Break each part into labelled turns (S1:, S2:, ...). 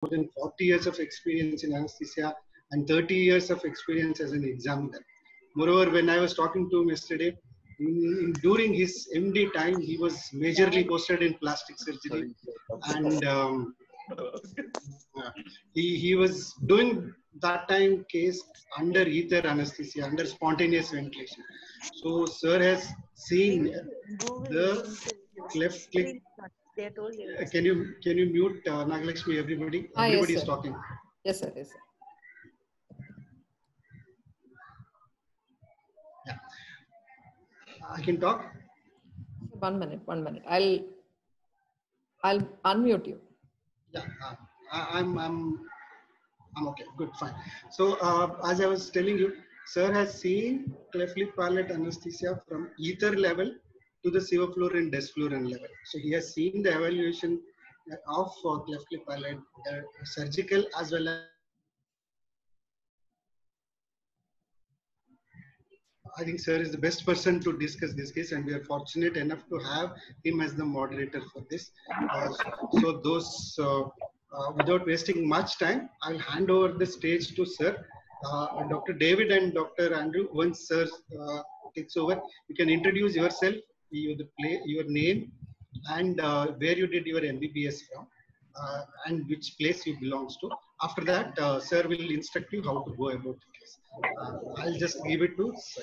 S1: more than 40 years of experience in anesthesia and 30 years of experience as an examiner. Moreover, when I was talking to him yesterday, during his MD time, he was majorly posted in plastic surgery, and he was doing that time case under ether anesthesia, under spontaneous ventilation. So, sir has seen the cleft lip. Can you mute Nagalakshmi? Everybody
S2: Yes,
S1: is talking.
S2: Yes, sir. Yes, sir.
S1: Yeah. I can talk.
S2: 1 minute. I'll unmute you.
S1: Yeah, I'm okay. Good, fine. So as I was telling you, sir has seen cleft lip palate anesthesia from ether level to the sevoflurane desflurane level. So he has seen the evaluation of cleft lip palate, surgical as well as. I think sir is the best person to discuss this case, and we are fortunate enough to have him as the moderator for this. So those, without wasting much time, I'll hand over the stage to sir. Dr. David and Dr. Andrew, once sir takes over, you can introduce yourself, your name, and where you did your MBBS from, and which place you belongs to. After that, sir will instruct you how to go about the case. I'll just give it to sir.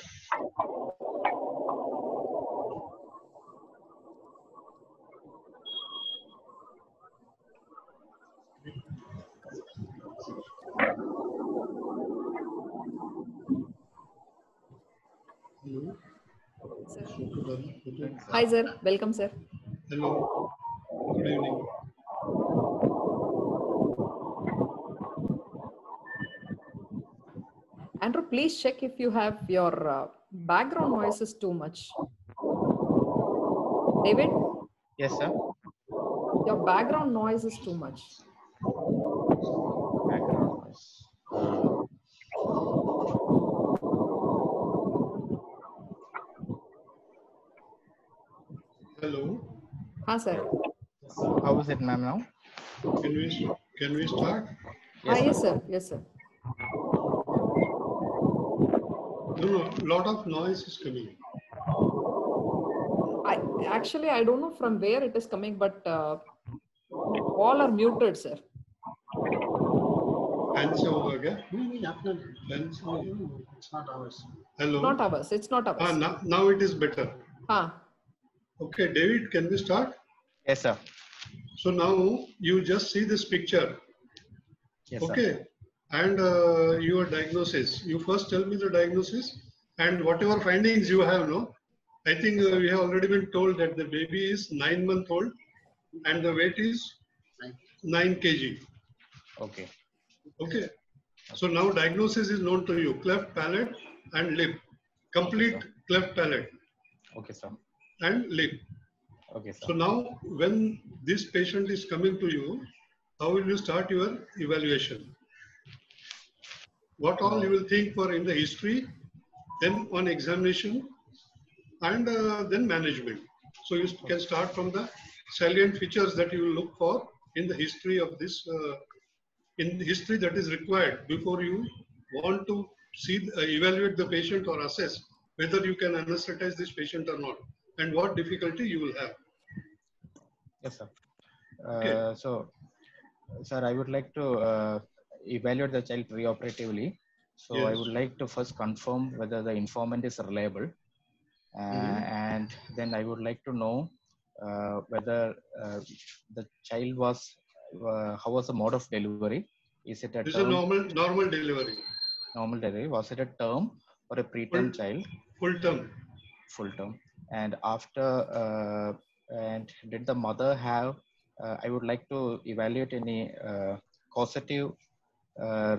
S2: Hello. Hi, sir. Welcome, sir.
S1: Hello. Good evening.
S2: Andrew, please check if you have your background noise is too much. David?
S3: Yes, sir.
S2: Your background noise is too much.
S3: Background noise.
S1: Hello.
S2: Hi, sir.
S3: How is it, ma'am, now?
S1: Can we start?
S2: Yes, sir. Yes, sir.
S1: No, lot of noise is coming.
S2: I don't know from where it is coming, but all are muted, sir.
S1: It's not ours. Hello.
S2: Not ours. It's not ours.
S1: Now it is better. Okay, David, can we start?
S3: Yes, sir.
S1: So now you just see this picture.
S3: Yes,
S1: okay.
S3: Sir.
S1: And your diagnosis. You first tell me the diagnosis and whatever findings you have, no? I think we have already been told that the baby is 9-month old and the weight is 9 kg.
S3: Okay.
S1: Okay. So now diagnosis is known to you, cleft palate and lip. Complete
S3: okay,
S1: cleft palate.
S3: Okay, sir.
S1: And lip.
S3: Okay, sir.
S1: So now when this patient is coming to you, how will you start your evaluation? What all you will think for in the history, then on examination, and then management. So you can start from the salient features that you will look for in the history of this, in the history that is required before you want to see, evaluate the patient or assess whether you can anesthetize this patient or not, and what difficulty you will have.
S3: Yes, sir.
S1: Okay.
S3: So, sir, I would like to evaluate the child preoperatively. So
S1: Yes.
S3: I would like to first confirm whether the informant is reliable. And then I would like to know whether the child was, how was the mode of delivery? Is it a
S1: This
S3: term?
S1: is a normal delivery.
S3: Normal delivery. Was it a term or a preterm child?
S1: Full term.
S3: Full term. And after, and did the mother have, I would like to evaluate any causative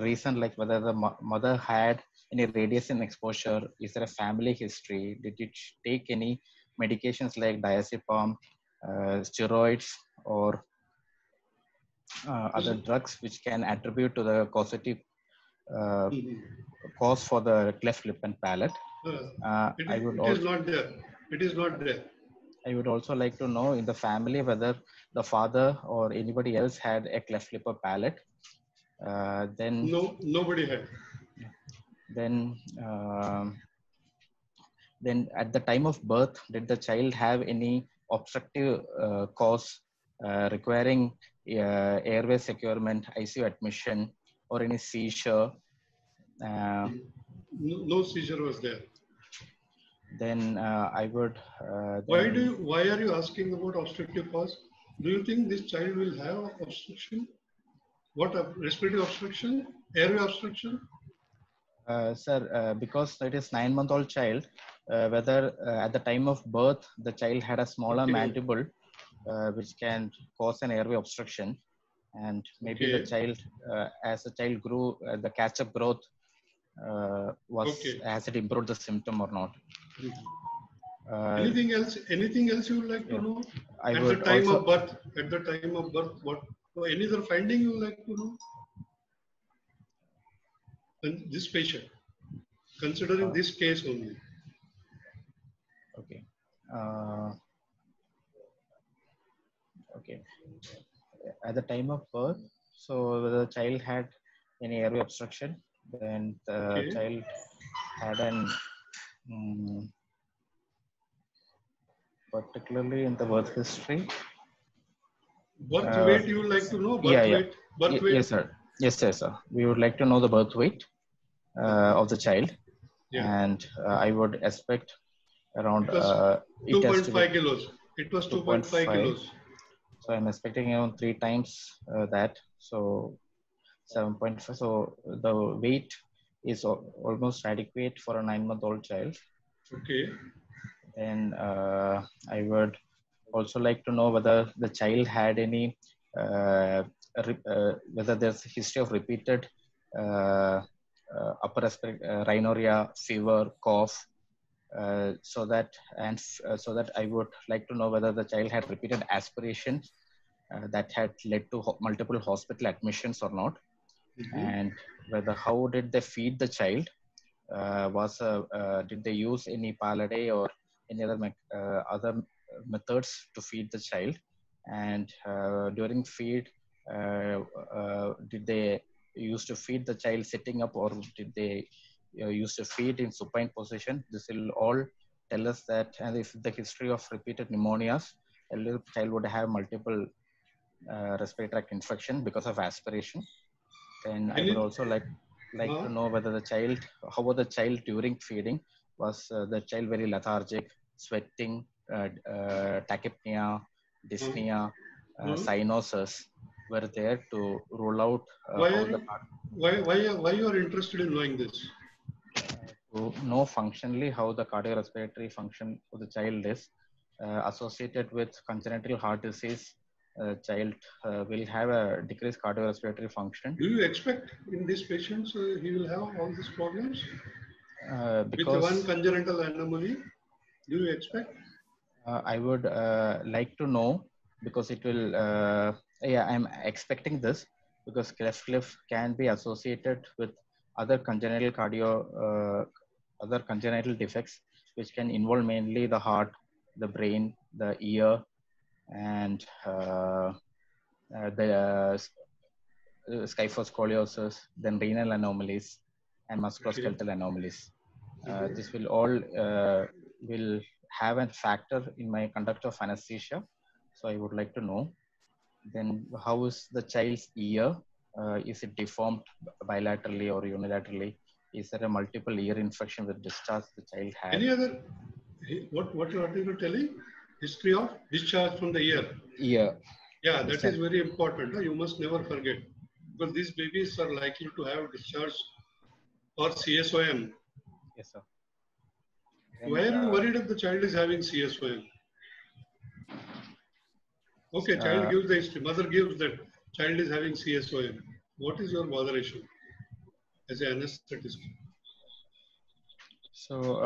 S3: reason, like whether the mother had any radiation exposure. Is there a family history? Did it take any medications like diazepam, steroids, or other drugs which can attribute to the causative cause for the cleft lip and palate?
S1: It is not there. It is not there.
S3: I would also like to know in the family whether the father or anybody else had a cleft lip or palate. Then
S4: nobody had.
S3: Then then at the time of birth, did the child have any obstructive cause requiring airway securement, ICU admission, or any seizure?
S4: No seizure was there.
S3: Then I would.
S4: Why are you asking about obstructive cause? Do you think this child will have obstruction? What respiratory obstruction? Airway obstruction?
S3: Sir, because it is 9-month-old child, whether at the time of birth the child had a smaller mandible, which can cause an airway obstruction, and maybe the child, as the child grew, the catch-up growth has it improved the symptom or not?
S4: Anything else? Anything else you would like to know? At the time of birth, what any other finding you would like to know? And this patient, considering this case only.
S3: Okay. Okay. At the time of birth, so the child had any airway obstruction, then the child had an particularly in the birth history.
S4: Birth weight you would like to know?
S3: Weight?
S4: Birth weight?
S3: Yes, sir. Yes, sir. We would like to know the birth weight of the child.
S4: Yeah.
S3: And I would expect around
S4: 2.5 kilos. It was 2.5 kilos.
S3: So I'm expecting around 3 times that. So 7.5. So the weight is almost adequate for a 9-month-old child.
S4: Okay.
S3: Then I would also like to know whether the child had any, whether there's a history of repeated upper respiratory rhinorrhea, fever, cough, so that I would like to know whether the child had repeated aspirations that had led to multiple hospital admissions or not, and whether how did they feed the child? Did they use any Paladay or any other methods to feed the child? And during feed, did they used to feed the child sitting up, or did they used to feed in supine position? This will all tell us that, and if the history of repeated pneumonias, a little child would have multiple respiratory tract infection because of aspiration. Then I would also like to know whether the child, how was the child during feeding? Was the child very lethargic, sweating, tachypnea, dyspnea, cyanosis were there to rule out
S4: why you are interested in knowing this?
S3: To know functionally how the cardiorespiratory function of the child is associated with congenital heart disease. Child will have a decreased cardiorespiratory function.
S4: Do you expect in these patients he will have all these problems?
S3: Because
S4: with one congenital anomaly, do you expect?
S3: I would like to know, because it will, I'm expecting this because cleft cliff can be associated with other congenital other congenital defects, which can involve mainly the heart, the brain, the ear, and the kyphoscoliosis, then renal anomalies, and musculoskeletal anomalies. This will all will have a factor in my conduct of anesthesia. So I would like to know. Then how is the child's ear? Is it deformed bilaterally or unilaterally? Is there a multiple ear infection with discharge the child had?
S4: Any other? What are you telling? History of discharge from the ear.
S3: Ear.
S4: Yeah, that is very important. You must never forget, because these babies are likely to have discharge or CSOM.
S3: Yes, sir.
S4: Why are you worried if the child is having CSOM? Okay, child gives the history. Mother gives that child is having CSOM. What is your botheration as an anesthetist?
S3: So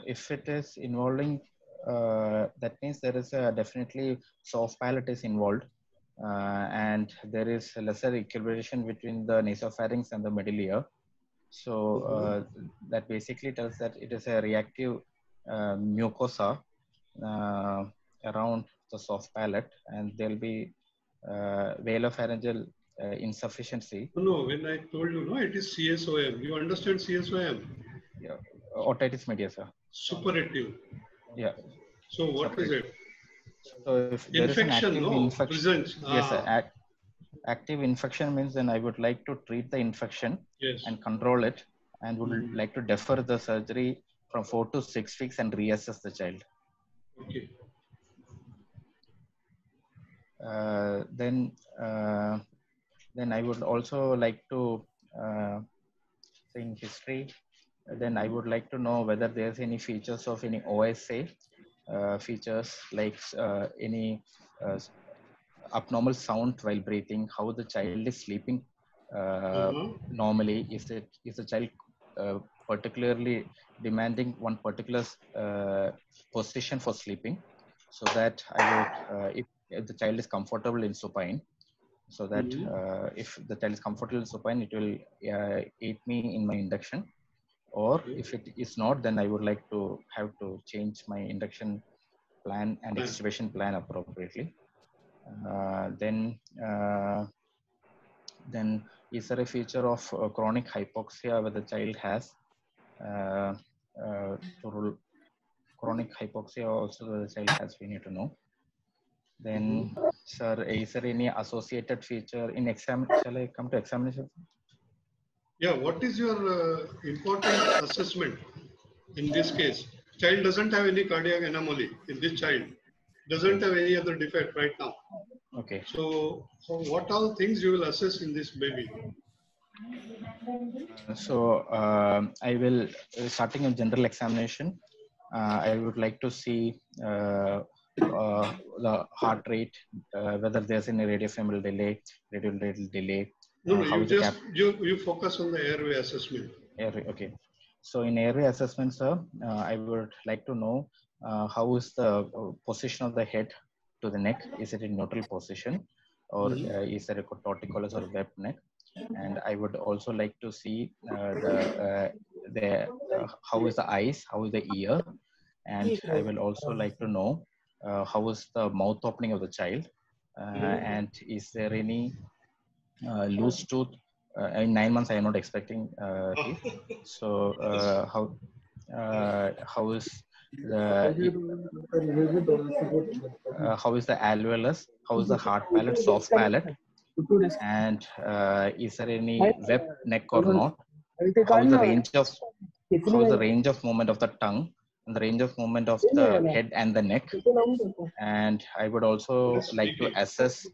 S3: if it is involving, that means there is a definitely soft palate is involved, and there is lesser equilibration between the nasopharynx and the middle ear. So that basically tells that it is a reactive mucosa around the soft palate, and there will be velar-pharyngeal insufficiency.
S4: No, when I told you, no, it is CSOM. You understand CSOM?
S3: Yeah, otitis media, sir.
S4: Suppurative.
S3: Yeah.
S4: So what is it?
S3: So if there is an
S4: Infection,
S3: active
S4: no?
S3: infection,
S4: Present.
S3: yes, sir. Active infection means then I would like to treat the infection
S4: Yes.
S3: and control it, and would like to defer the surgery from 4 to 6 weeks and reassess the child.
S4: Okay.
S3: Then I would also like to say in history. Then I would like to know whether there's any features of any OSA features, like any abnormal sound while breathing, how the child is sleeping normally, if the child particularly demanding one particular position for sleeping, so that I would, if the child is comfortable in supine, so that if the child is comfortable in supine, it will aid me in my induction. Or if it is not, then I would like to have to change my induction plan and extubation plan appropriately. Then is there a feature of chronic hypoxia where the child has chronic hypoxia also the child has, we need to know. Then, sir, is there any associated feature in exam? Shall I come to examination?
S4: Yeah, what is your important assessment in this case? Child doesn't have any cardiac anomaly in this child. Doesn't have any other defect right now.
S3: Okay.
S4: So what all things you will assess in this baby?
S3: I will, starting a general examination, I would like to see the heart rate, whether there's any radiofemoral delay, radial delay.
S4: No, you focus on the airway assessment.
S3: Airway, okay. So in airway assessment, sir, I would like to know how is the position of the head to the neck? Is it in neutral position, or is there a torticollis or web neck? And I would also like to see how is the eyes, how is the ear, and I will also like to know how is the mouth opening of the child, and is there any loose tooth. In 9 months, I am not expecting teeth. So how is the alveolus? How is the hard palate, soft palate? And is there any web neck or not? How is the range of movement of the tongue, and the range of movement of the head and the neck? And I would also like to assess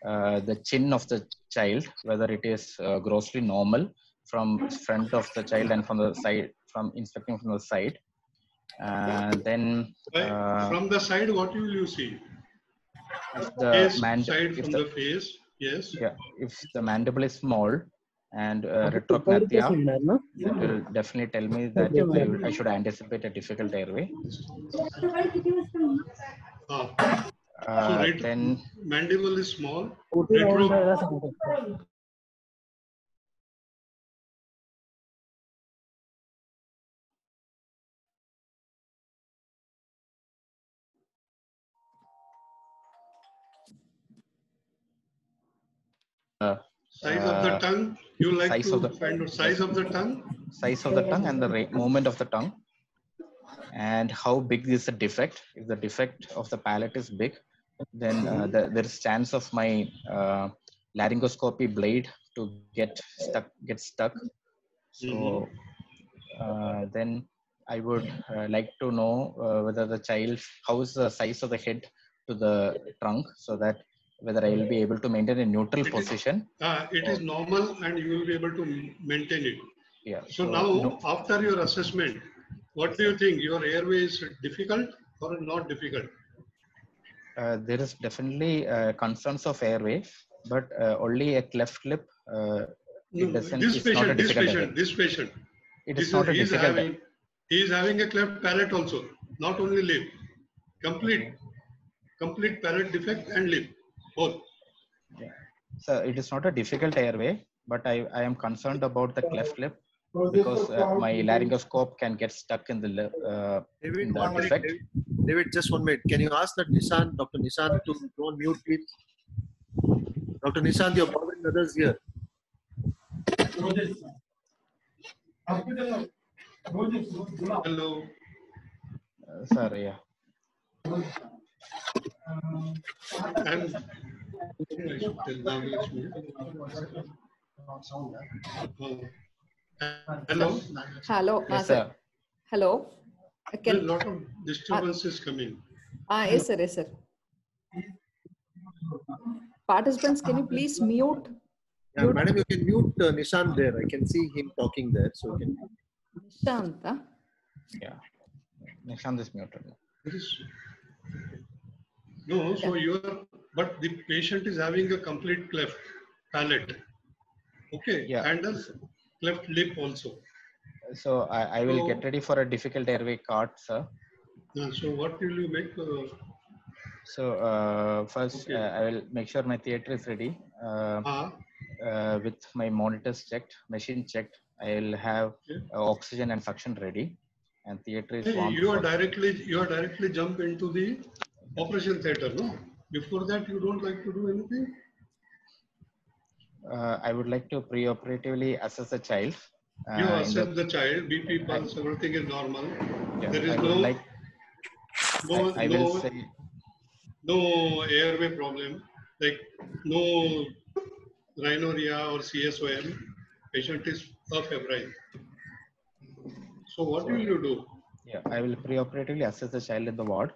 S3: the chin of the child, whether it is grossly normal from front of the child and from the side, from inspecting from the side. Then
S4: from the side, what will you see?
S3: If the
S4: the face, yes.
S3: Yeah, if the mandible is small and retrognathia, that will definitely tell me that I should anticipate a difficult airway.
S4: So then mandible is small. Size of the tongue, you like to find out size of the tongue?
S3: Size of the tongue and the movement of the tongue. And how big is the defect? If the defect of the palate is big, then there is chance of my laryngoscopy blade to get stuck. So then I would like to know whether the child, how is the size of the head to the trunk, so that whether I will be able to maintain a neutral position.
S4: It is normal and you will be able to maintain it.
S3: Yeah.
S4: So now, after your assessment, what do you think? Your airway is difficult or not difficult?
S3: There is definitely concerns of airway, but only a cleft lip.
S4: This patient.
S3: It is not a difficult.
S4: He is having a cleft palate also, not only lip. Complete palate defect and lip, both.
S3: Yeah. So it is not a difficult airway, but I am concerned about the cleft lip, because my laryngoscope can get stuck in the defect.
S5: David, just 1 minute. Can you ask that Dr. Nissan to go on mute, please? Dr. Nishant, you're bothering others here.
S4: Hello.
S3: Sir, yeah.
S4: And I should tell Nagalakshmi. Hello.
S2: Hello.
S3: Yes,
S2: Sir.
S3: sir.
S2: Hello.
S4: There's a lot of disturbances coming.
S2: Yes, sir. Yes, sir. Participants, can you please mute?
S5: Yeah, madam, you can mute Nishant there. I can see him talking there. So you can.
S2: Nishant, huh?
S3: Yeah. Nishant is muted.
S4: No, so but the patient is having a complete cleft palate. Okay.
S3: Yeah.
S4: And a cleft lip also.
S3: So I will get ready for a difficult airway cart, sir.
S4: So what will you make?
S3: So first,
S4: Okay.
S3: I will make sure my theater is ready. With my monitors checked, machine checked, I will have oxygen and suction ready, and theater is warm.
S4: You are directly jump into the operation theater, no? Before that, you don't like to do anything.
S3: I would like to pre-operatively assess the child.
S4: You assess the child, BP pulse, everything is normal.
S3: Yeah,
S4: There is no airway problem, like no rhinorrhea or CSOM. Patient is febrile. So what will you do?
S3: Yeah, I will pre-operatively assess the child in the ward.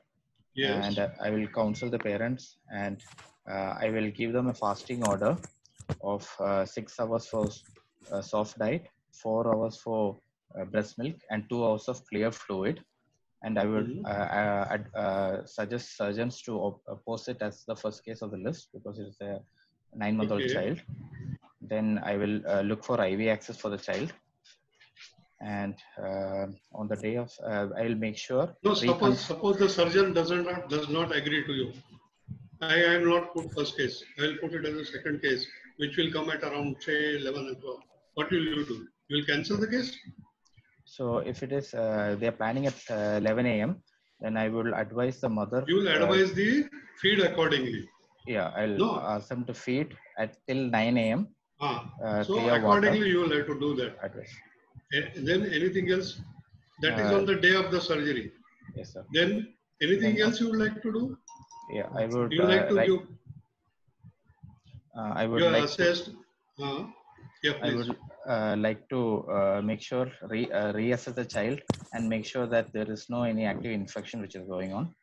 S4: Yes.
S3: And I will counsel the parents, and I will give them a fasting order of 6 hours for soft diet, 4 hours for breast milk, and 2 hours of clear fluid. And I would suggest surgeons to post it as the first case of the list because it's a 9-month-old child. Then I will look for IV access for the child. And on the day of, I will make sure.
S4: No, suppose the surgeon does not agree to you. I am not put first case. I will put it as a second case, which will come at around say 11 o'clock. What will you do? You will cancel the case?
S3: So if it is they are planning at 11 a.m., then I will advise the mother.
S4: You will advise the feed accordingly.
S3: Yeah, I'll ask them to feed till 9 a.m.
S4: So accordingly, you will have to do that.
S3: Advice.
S4: Then anything else? That is on the day of the surgery.
S3: Yes, sir.
S4: Then anything else you would like to do?
S3: Yeah, I would.
S4: You like to give?
S3: I would
S4: you
S3: like
S4: assessed. Yeah,
S3: I would like to make sure reassess the child and make sure that there is no any active infection which is going on.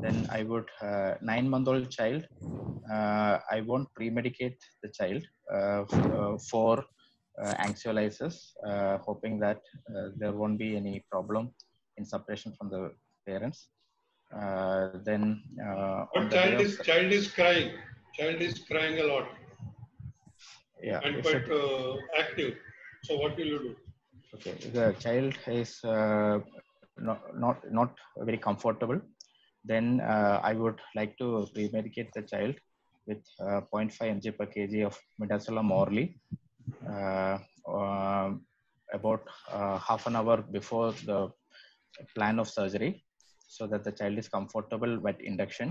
S3: Then I would 9-month-old child. I won't pre-medicate the child for anxiolysis, hoping that there won't be any problem in suppression from the parents. Then
S4: but child is crying. Child is crying a lot.
S3: Yeah,
S4: and quite active. So what will you do?
S3: Okay, the child is not very comfortable. Then I would like to pre-medicate the child with 0.5 mg per kg of midazolam orally about half an hour before the plan of surgery, so that the child is comfortable with induction.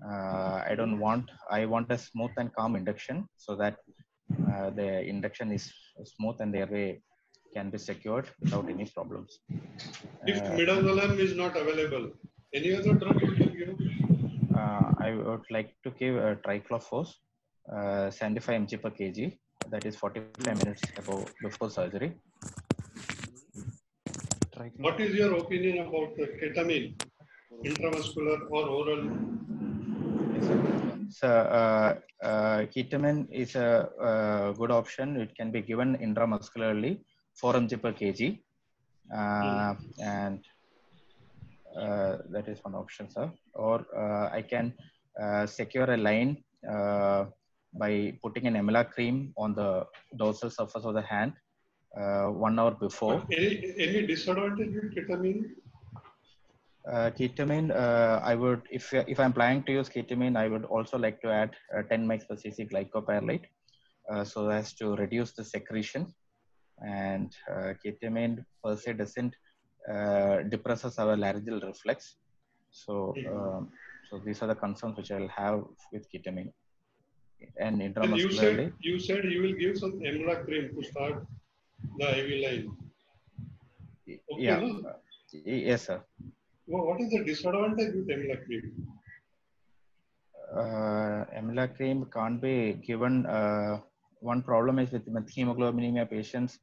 S3: I want a smooth and calm induction so that the induction is smooth and the airway can be secured without any problems.
S4: If midazolam is not available, any other drug you can give?
S3: I would like to give triclofos, 75 mg per kg. That is 45 minutes before surgery.
S4: What is your opinion about the ketamine, intramuscular or oral?
S3: So, ketamine is a good option. It can be given intramuscularly, 4 mg per kg, and that is one option, sir. Or I can secure a line by putting an amyla cream on the dorsal surface of the hand 1 hour before.
S4: Any disadvantage with ketamine?
S3: Ketamine, I would, if I'm planning to use ketamine, I would also like to add 10 mg per cc glycopyrrolate so as to reduce the secretion. And ketamine per se doesn't depresses our laryngeal reflex. So, so these are the concerns which I will have with ketamine and
S4: Then
S3: intramuscularly.
S4: you said you will give some EMLA cream to start the IV line. Okay,
S3: Yeah.
S4: no?
S3: Yes, sir.
S4: What is the disadvantage with EMLA cream?
S3: EMLA cream can't be given. One problem is with methemoglobinemia patients,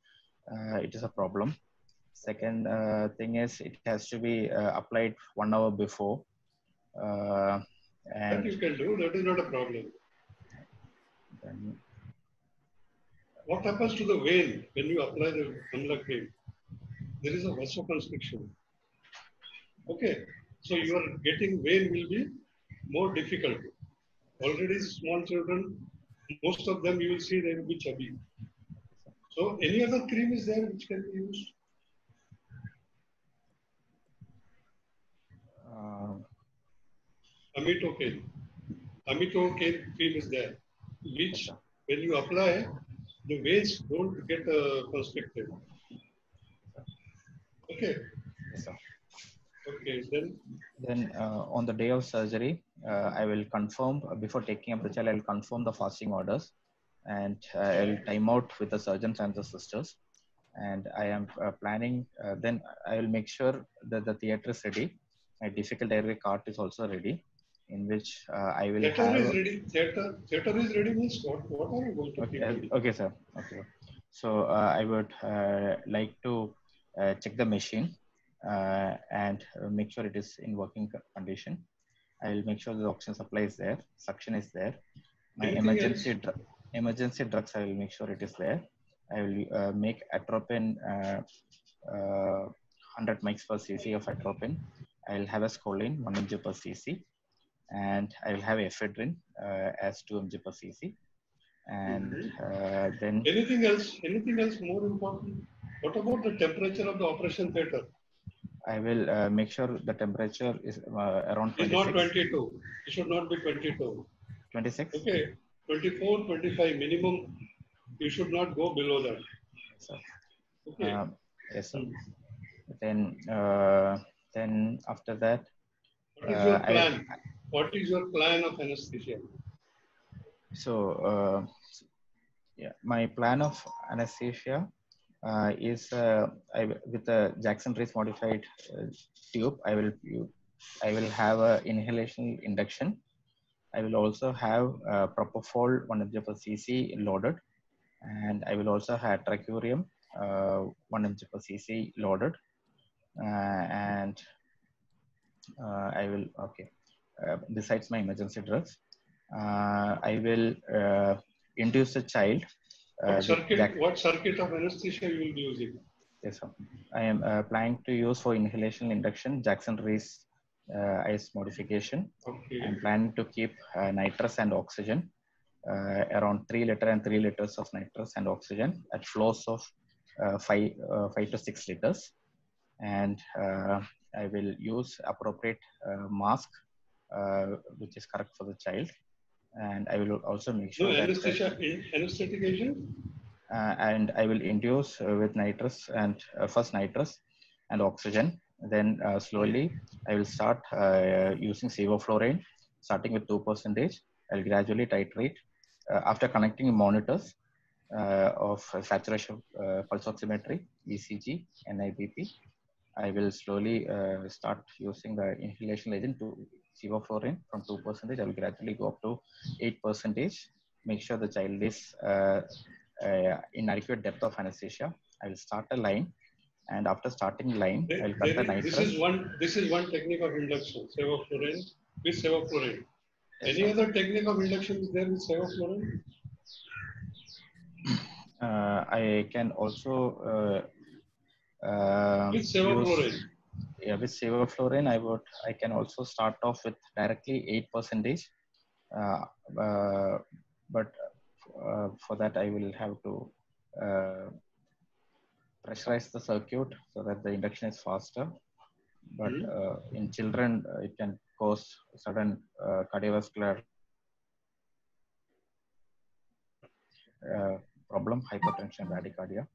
S3: it is a problem. Second thing is it has to be applied 1 hour before.
S4: That you can do, that is not a problem.
S3: Then,
S4: What happens to the vein when you apply the EMLA cream? There is a vasoconstriction. Okay, so your getting vein will be more difficult. Already small children, most of them you will see they will be chubby. So any other cream is there which can be used? Amitocaine. Amitocaine cream is there, which when you apply, the veins don't get constricted. Okay.
S3: yes, sir.
S4: Okay,
S3: Then on the day of surgery, I will confirm before taking up the child. I will confirm the fasting orders, and I will time out with the surgeons and the sisters. And I am planning. Then I will make sure that the theater is ready. My difficult airway cart is also ready, in which I will
S4: theater
S3: have.
S4: is ready. Theater is ready means what are you going to keep ready?
S3: Okay, sir. Okay. So I would like to check the machine and make sure it is in working condition. I will make sure the oxygen supply is there, suction is there. My emergency drugs, I will make sure it is there. I will make atropine 100 mics per cc of atropine. I will have a scoline 1 mg per cc, and I will have ephedrine as 2 mg per cc. And then
S4: anything else more important? What about the temperature of the operation theater?
S3: I will make sure the temperature is around 26.
S4: It's not 22. It should not be 22.
S3: 26.
S4: Okay, 24, 25 minimum. You should not go below that.
S3: Yes, sir.
S4: Okay.
S3: Yes, sir. Then after that,
S4: what is your plan? What is your plan of anesthesia?
S3: So yeah, my plan of anesthesia is with the Jackson-Rees modified tube. I will have a inhalation induction. I will also have propofol 1 mg per cc loaded, and I will also have trachurium 1 mg per cc loaded, and I will besides my emergency drugs, I will induce the child.
S4: What circuit of anesthesia you will be using?
S3: Yes, sir. I am planning to use for inhalation induction Jackson-Rees ICE modification.
S4: Okay.
S3: I'm planning to keep nitrous and oxygen around 3 liters and 3 liters of nitrous and oxygen at flows of 5 to 6 liters. And I will use appropriate mask which is correct for the child. And I will also make sure that
S4: anesthetic agent?
S3: And I will induce with nitrous and first nitrous and oxygen. Then slowly I will start using sevoflurane, starting with 2%. I'll gradually titrate after connecting monitors of saturation pulse oximetry, ECG, NIBP. I will slowly start using the inhalation agent to sevoflurane from 2%. I will gradually go up to 8%. Make sure the child is inadequate depth of anesthesia. I will start a line, and after starting line, I will cut the nitrous.
S4: This is one technique of induction, sevoflurane with sevoflurane.
S3: Yes,
S4: Any
S3: sir.
S4: other technique of induction is there with sevoflurane?
S3: I can also
S4: with sevoflurane.
S3: With sevoflurane, I can also start off with directly 8%. But for that, I will have to pressurize the circuit so that the induction is faster. But in children, it can cause sudden cardiovascular problem, hypertension, bradycardia.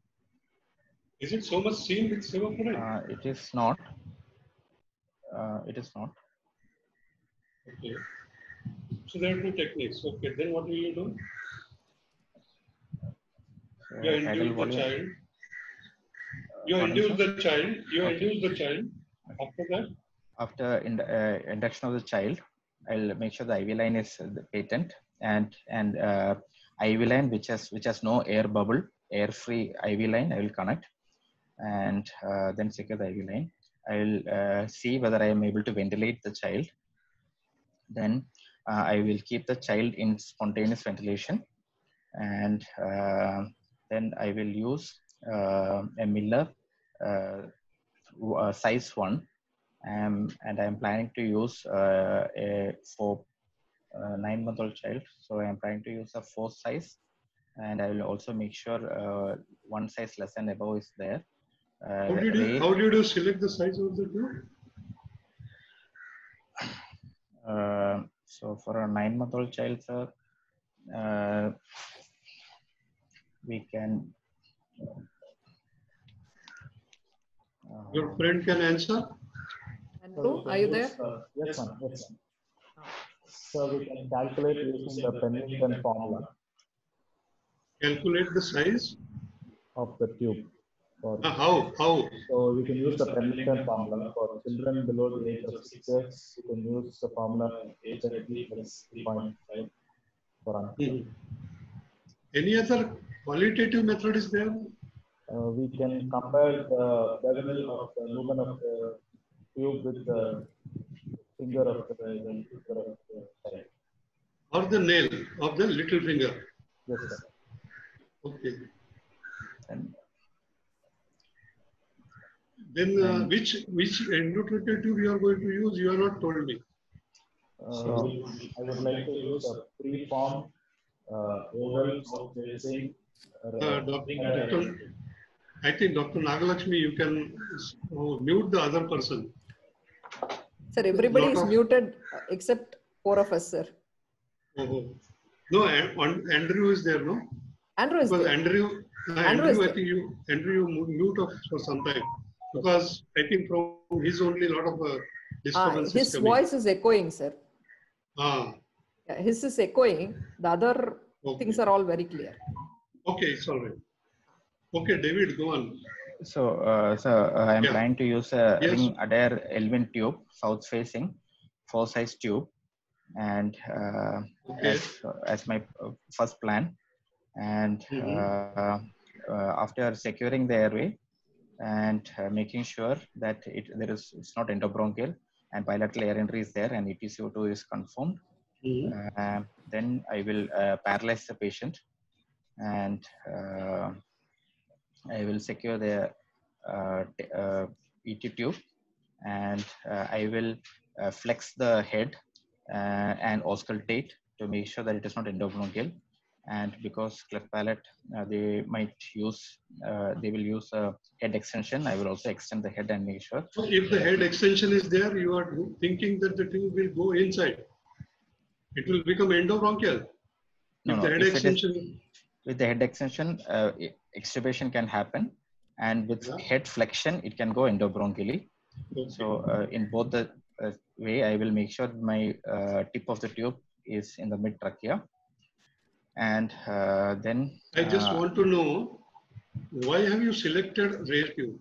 S4: Is it so much seen with sevoflurane?
S3: It is not. It is not.
S4: Okay. So there are two techniques. Okay, then what will you do? You
S3: Idle
S4: induce the
S3: volume.
S4: child. You
S3: Pardon,
S4: induce
S3: sir?
S4: the child. You
S3: Okay.
S4: induce the child. After that,
S3: After induction of the child, I'll make sure the IV line is patent and IV line which has no air bubble, air free IV line I will connect, and then secure the IV line. I will see whether I am able to ventilate the child. Then I will keep the child in spontaneous ventilation, and then I will use a Miller size 1. And I'm planning to use for 9-month-old child. So I'm trying to use a 4 size, and I will also make sure 1 size less and above is there.
S4: how did you select the size of the tube?
S3: So for a 9-month-old child, sir, we can.
S4: Your friend can answer.
S2: Andrew, are you there?
S6: Yes, ma'am. Yes, ma'am. So we can calculate using the Pennington formula
S4: Calculate the size.
S6: of the tube.
S4: How?
S6: So we can use the Pennington formula for children below the age of 6 years. We can use the formula HSV plus 3.5 for uncle.
S4: Any other qualitative method is there?
S6: We can compare the bevel of the movement of the tube with the finger of the child.
S4: Or the nail of the little finger?
S6: Yes, sir.
S4: Okay.
S3: And
S4: then which endotracheal tube you are going to use? You are not told me.
S6: I would like to use a preformed oval facing.
S4: I think Dr. Nagalakshmi, you can mute the other person.
S2: Sir, everybody is muted except 4 of us, sir.
S4: Oh. No, Andrew is there, no?
S2: Andrew is
S4: Because
S2: there.
S4: Andrew, I think you mute off for some time. Because I think from his only lot of disturbance
S2: His
S4: is coming.
S2: voice is echoing, sir.
S4: Ah.
S2: Yeah, his is echoing. The other things are all very clear.
S4: Okay, it's all right. Okay, David, go on.
S3: so, I'm trying to use a ring Adair Elvin tube, south facing, 4 size tube, and as my first plan. And after securing the airway and making sure that it's not endobronchial and bilateral air entry is there and EtCO2 is confirmed, then I will paralyze the patient, and I will secure the ET tube, and I will flex the head and auscultate to make sure that it is not endobronchial. And because cleft palate, they will use a head extension. I will also extend the head and make sure.
S4: So if the head extension is there, you are thinking that the tube will go inside. It will become endobronchial.
S3: No,
S4: the head extension.
S3: With the head extension, extubation can happen, and with head flexion, it can go endobronchially. Okay. So in both the way, I will make sure my tip of the tube is in the mid trachea. And then
S4: I just want to know, why have you selected ray tube?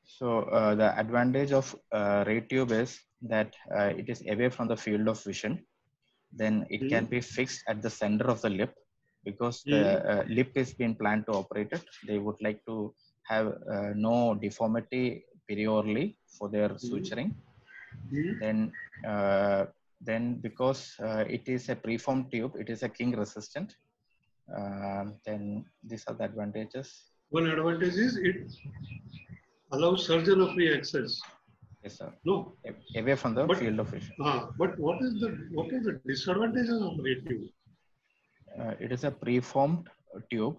S3: So the advantage of ray tube is that it is away from the field of vision. Then it can be fixed at the center of the lip, because the lip is being planned to operate it. They would like to have no deformity periorally for their suturing. Then because it is a preformed tube, it is a king resistant. Then these are the advantages.
S4: One advantage is it allows surgeon of free access.
S3: Yes, sir.
S4: No,
S3: away from the field of vision.
S4: But what is the disadvantages of ray tube?
S3: It is a preformed tube.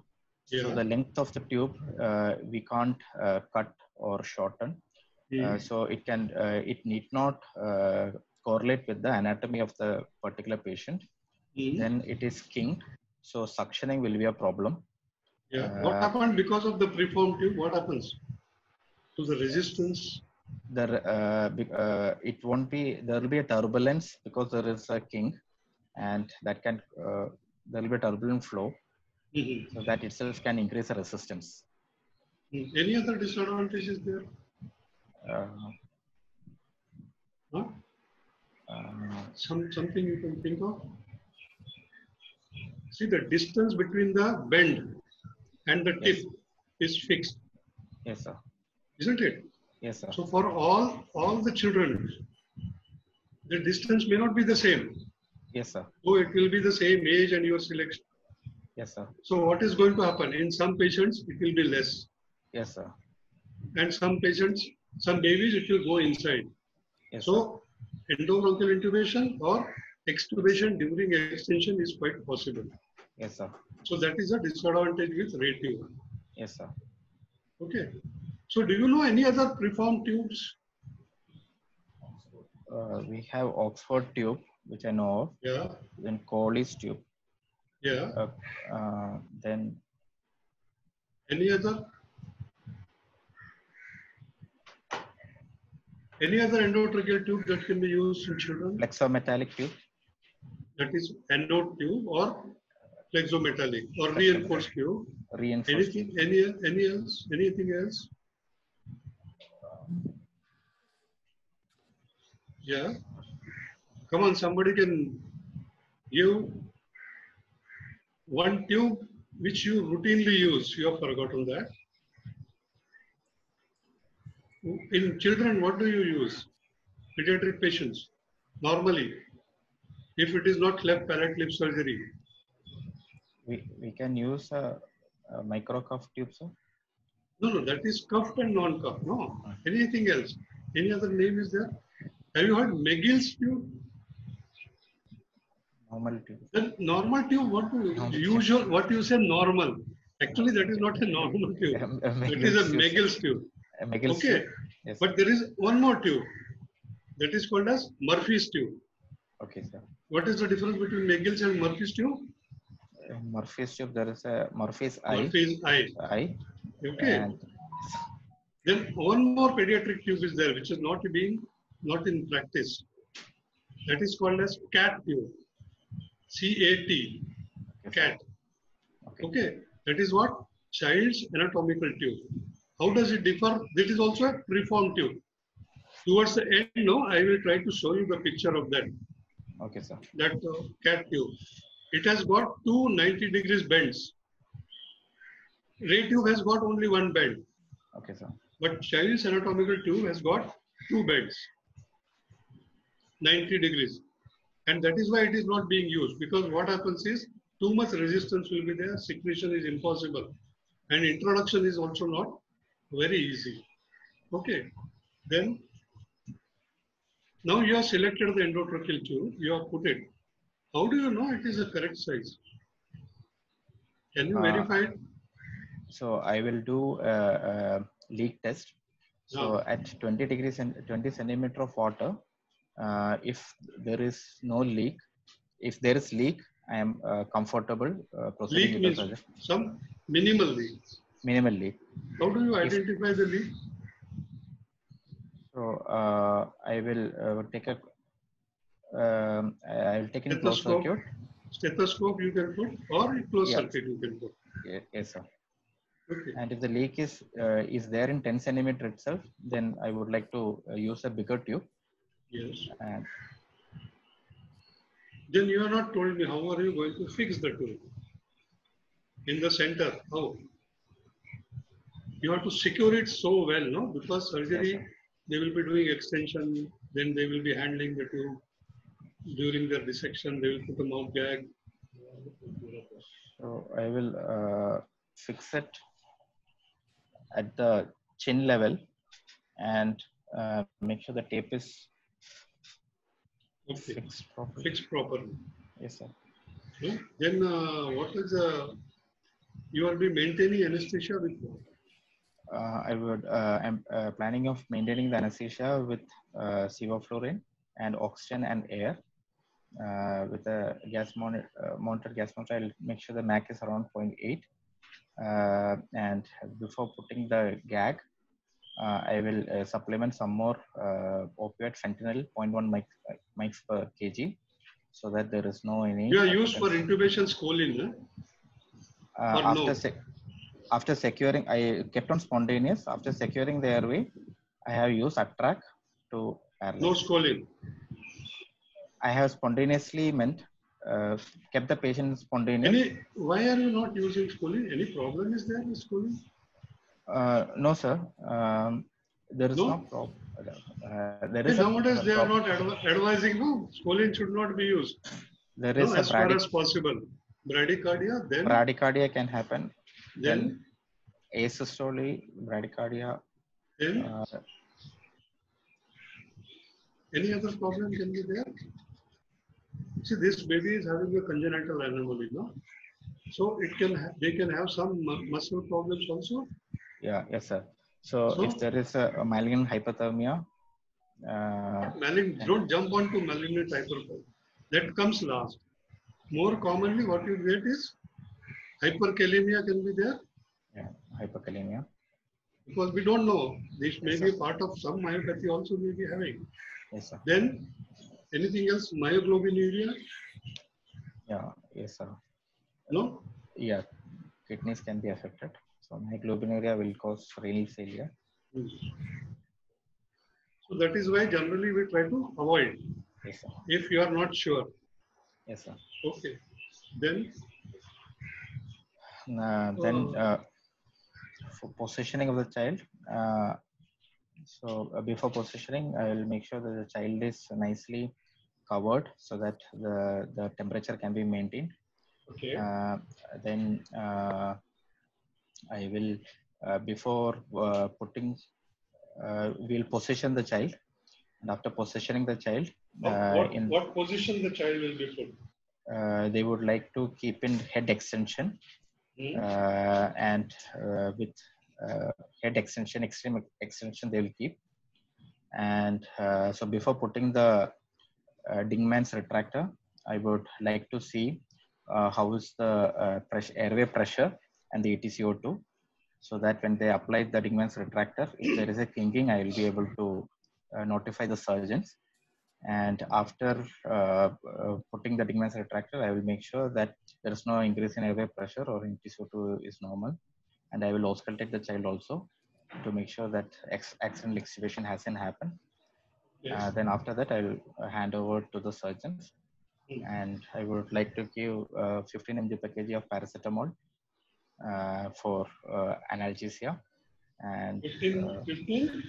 S4: Yeah.
S3: So the length of the tube we can't cut or shorten. So it need not correlate with the anatomy of the particular patient. Then it is kinked, so suctioning will be a problem.
S4: Yeah. What happened because of the preformed tube? What happens to the resistance?
S3: It won't be, there will be a turbulence because there is a kink, and that can, there will be a turbulent flow. So that itself can increase the resistance.
S4: Any other disadvantages there? Huh? Something you can think of? See, the distance between the bend and the tip is fixed.
S3: Yes, sir.
S4: Isn't it?
S3: Yes, sir.
S4: So for all the children, the distance may not be the same.
S3: Yes, sir.
S4: So it will be the same age and your selection.
S3: Yes, sir.
S4: So what is going to happen? In some patients, it will be less.
S3: Yes, sir.
S4: And some patients, some babies, it will go inside.
S3: Yes,
S4: So
S3: sir.
S4: endobronchial intubation or extubation during extension is quite possible.
S3: Yes, sir.
S4: So that is a disadvantage with ray tube.
S3: Yes, sir.
S4: Okay. So do you know any other preformed tubes?
S3: We have Oxford tube, which I know of.
S4: Yeah.
S3: Then Coley's tube.
S4: Yeah.
S3: Then
S4: Any other? Any other endotracheal tube that can be used in children?
S3: flexometallic tube.
S4: That is anode tube or flexometallic or reinforced tube.
S3: Reinforced.
S4: Anything else? Yeah. Come on, somebody can give one tube which you routinely use. You have forgotten that. In children, what do you use? Pediatric patients, normally, if it is not cleft palate lip surgery.
S3: We can use a micro cuff tube, sir.
S4: No, that is cuffed and non-cuffed. No, anything else? Any other name is there? Have you heard McGill's tube?
S3: Normal tube.
S4: The normal tube, what you say normal. Actually, that is not a normal tube. That is a McGill's tube. Okay.
S3: Yes.
S4: But there is one more tube. That is called as Murphy's tube.
S3: Okay, sir.
S4: What is the difference between McGill's and Murphy's tube?
S3: Murphy's tube, there is a Murphy's eye.
S4: Murphy's eye. Okay.
S3: And
S4: then one more pediatric tube is there, which is not in practice. That is called as CAT tube. CAT. CAT. Okay. That is what? Child's anatomical tube. How does it differ? That is also a preformed tube. Towards the end, I will try to show you the picture of that.
S3: Okay, sir.
S4: That CAT tube. It has got two 90 degrees bends. Ray tube has got only one bend.
S3: Okay, sir.
S4: But child's anatomical tube has got two bends, 90 degrees. And that is why it is not being used, because what happens is too much resistance will be there, secretion is impossible, and introduction is also not very easy. Okay. Then, now you have selected the endotracheal tube, you have put it. How do you know it is the correct size? Can you verify it?
S3: So I will do a leak test. So at 20 degrees and 20 centimeter of water, if there is no leak, if there is leak, I am comfortable proceeding with the surgery.
S4: Some minimal leak.
S3: Minimal leak.
S4: How do you identify the leak?
S3: So I will take a I will take in closed circuit.
S4: Stethoscope you can put, or closed circuit you can put.
S3: Yes, sir.
S4: Okay.
S3: And if the leak is there in 10 centimeter itself, then I would like to use a bigger tube.
S4: Yes.
S3: And
S4: then you are not told me how are you going to fix the tube in the center. How? You have to secure it so well, no? Because surgery,
S3: yes,
S4: they will be doing extension, then they will be handling the tube. During their dissection, they will put a mouth gag.
S3: So I will fix it at the chin level and make sure the tape is fixed properly.
S4: Fixed properly.
S3: Yes, sir.
S4: No? Then what is you will be maintaining anesthesia with?
S3: I'm planning of maintaining the anesthesia with sevoflurane and oxygen and air. With a mounted gas monitor, I'll make sure the MAC is around 0.8. And before putting the gag, I will supplement some more opioid fentanyl 0.1 mics per kg, so that there is no any.
S4: You are used for intubation scoline, or
S3: after
S4: no?
S3: After securing, I kept on spontaneous. After securing the airway, I have used Attrac to paralyze.
S4: No scoline.
S3: I have spontaneously kept the patient spontaneous.
S4: Why are you not using scoline? Any problem is there with scoline?
S3: No, sir. There is no problem.
S4: Nowadays, they are not advising, no, scoline should not be used.
S3: There is
S4: as far as possible. Bradycardia, then?
S3: Bradycardia can happen.
S4: Then?
S3: Asystole, bradycardia.
S4: Then? Any other problem can be there? See, this baby is having a congenital anomaly, no? So they can have some muscle problems also?
S3: Yeah, yes, sir. So if there is a malignant hypothermia,
S4: don't jump on to malignant hyperthermia. That comes last. More commonly, what you get is hyperkalemia can be there.
S3: Yeah, hyperkalemia.
S4: Because we don't know. This may be a part of some myopathy also may be having.
S3: Yes, sir.
S4: Then anything else? Myoglobinuria?
S3: Yeah, yes, sir.
S4: No?
S3: Yeah, kidneys can be affected. So myoglobinuria will cause renal failure.
S4: So that is why generally we try to avoid.
S3: Yes, sir.
S4: If you are not sure.
S3: Yes, sir.
S4: Okay. Then?
S3: For positioning of the child. Before positioning, I will make sure that the child is nicely covered so that the temperature can be maintained.
S4: Okay.
S3: Then I will, before putting, we'll position the child. And after positioning the child,
S4: what position the child will be put?
S3: They would like to keep in head extension, and with head extension, extreme extension, they will keep. And so before putting the Dingman's retractor, I would like to see how is the airway pressure and the EtCO2, so that when they apply the Dingman's retractor, if there is a kinking, I will be able to notify the surgeons. And after putting the Dingman's retractor, I will make sure that there is no increase in airway pressure or EtCO2 is normal. And I will auscultate the child also to make sure that accidental extubation hasn't happened. Yes. Then after that, I will hand over to the surgeons. And I would like to give 15 mg per kg of paracetamol for analgesia. And
S4: 15?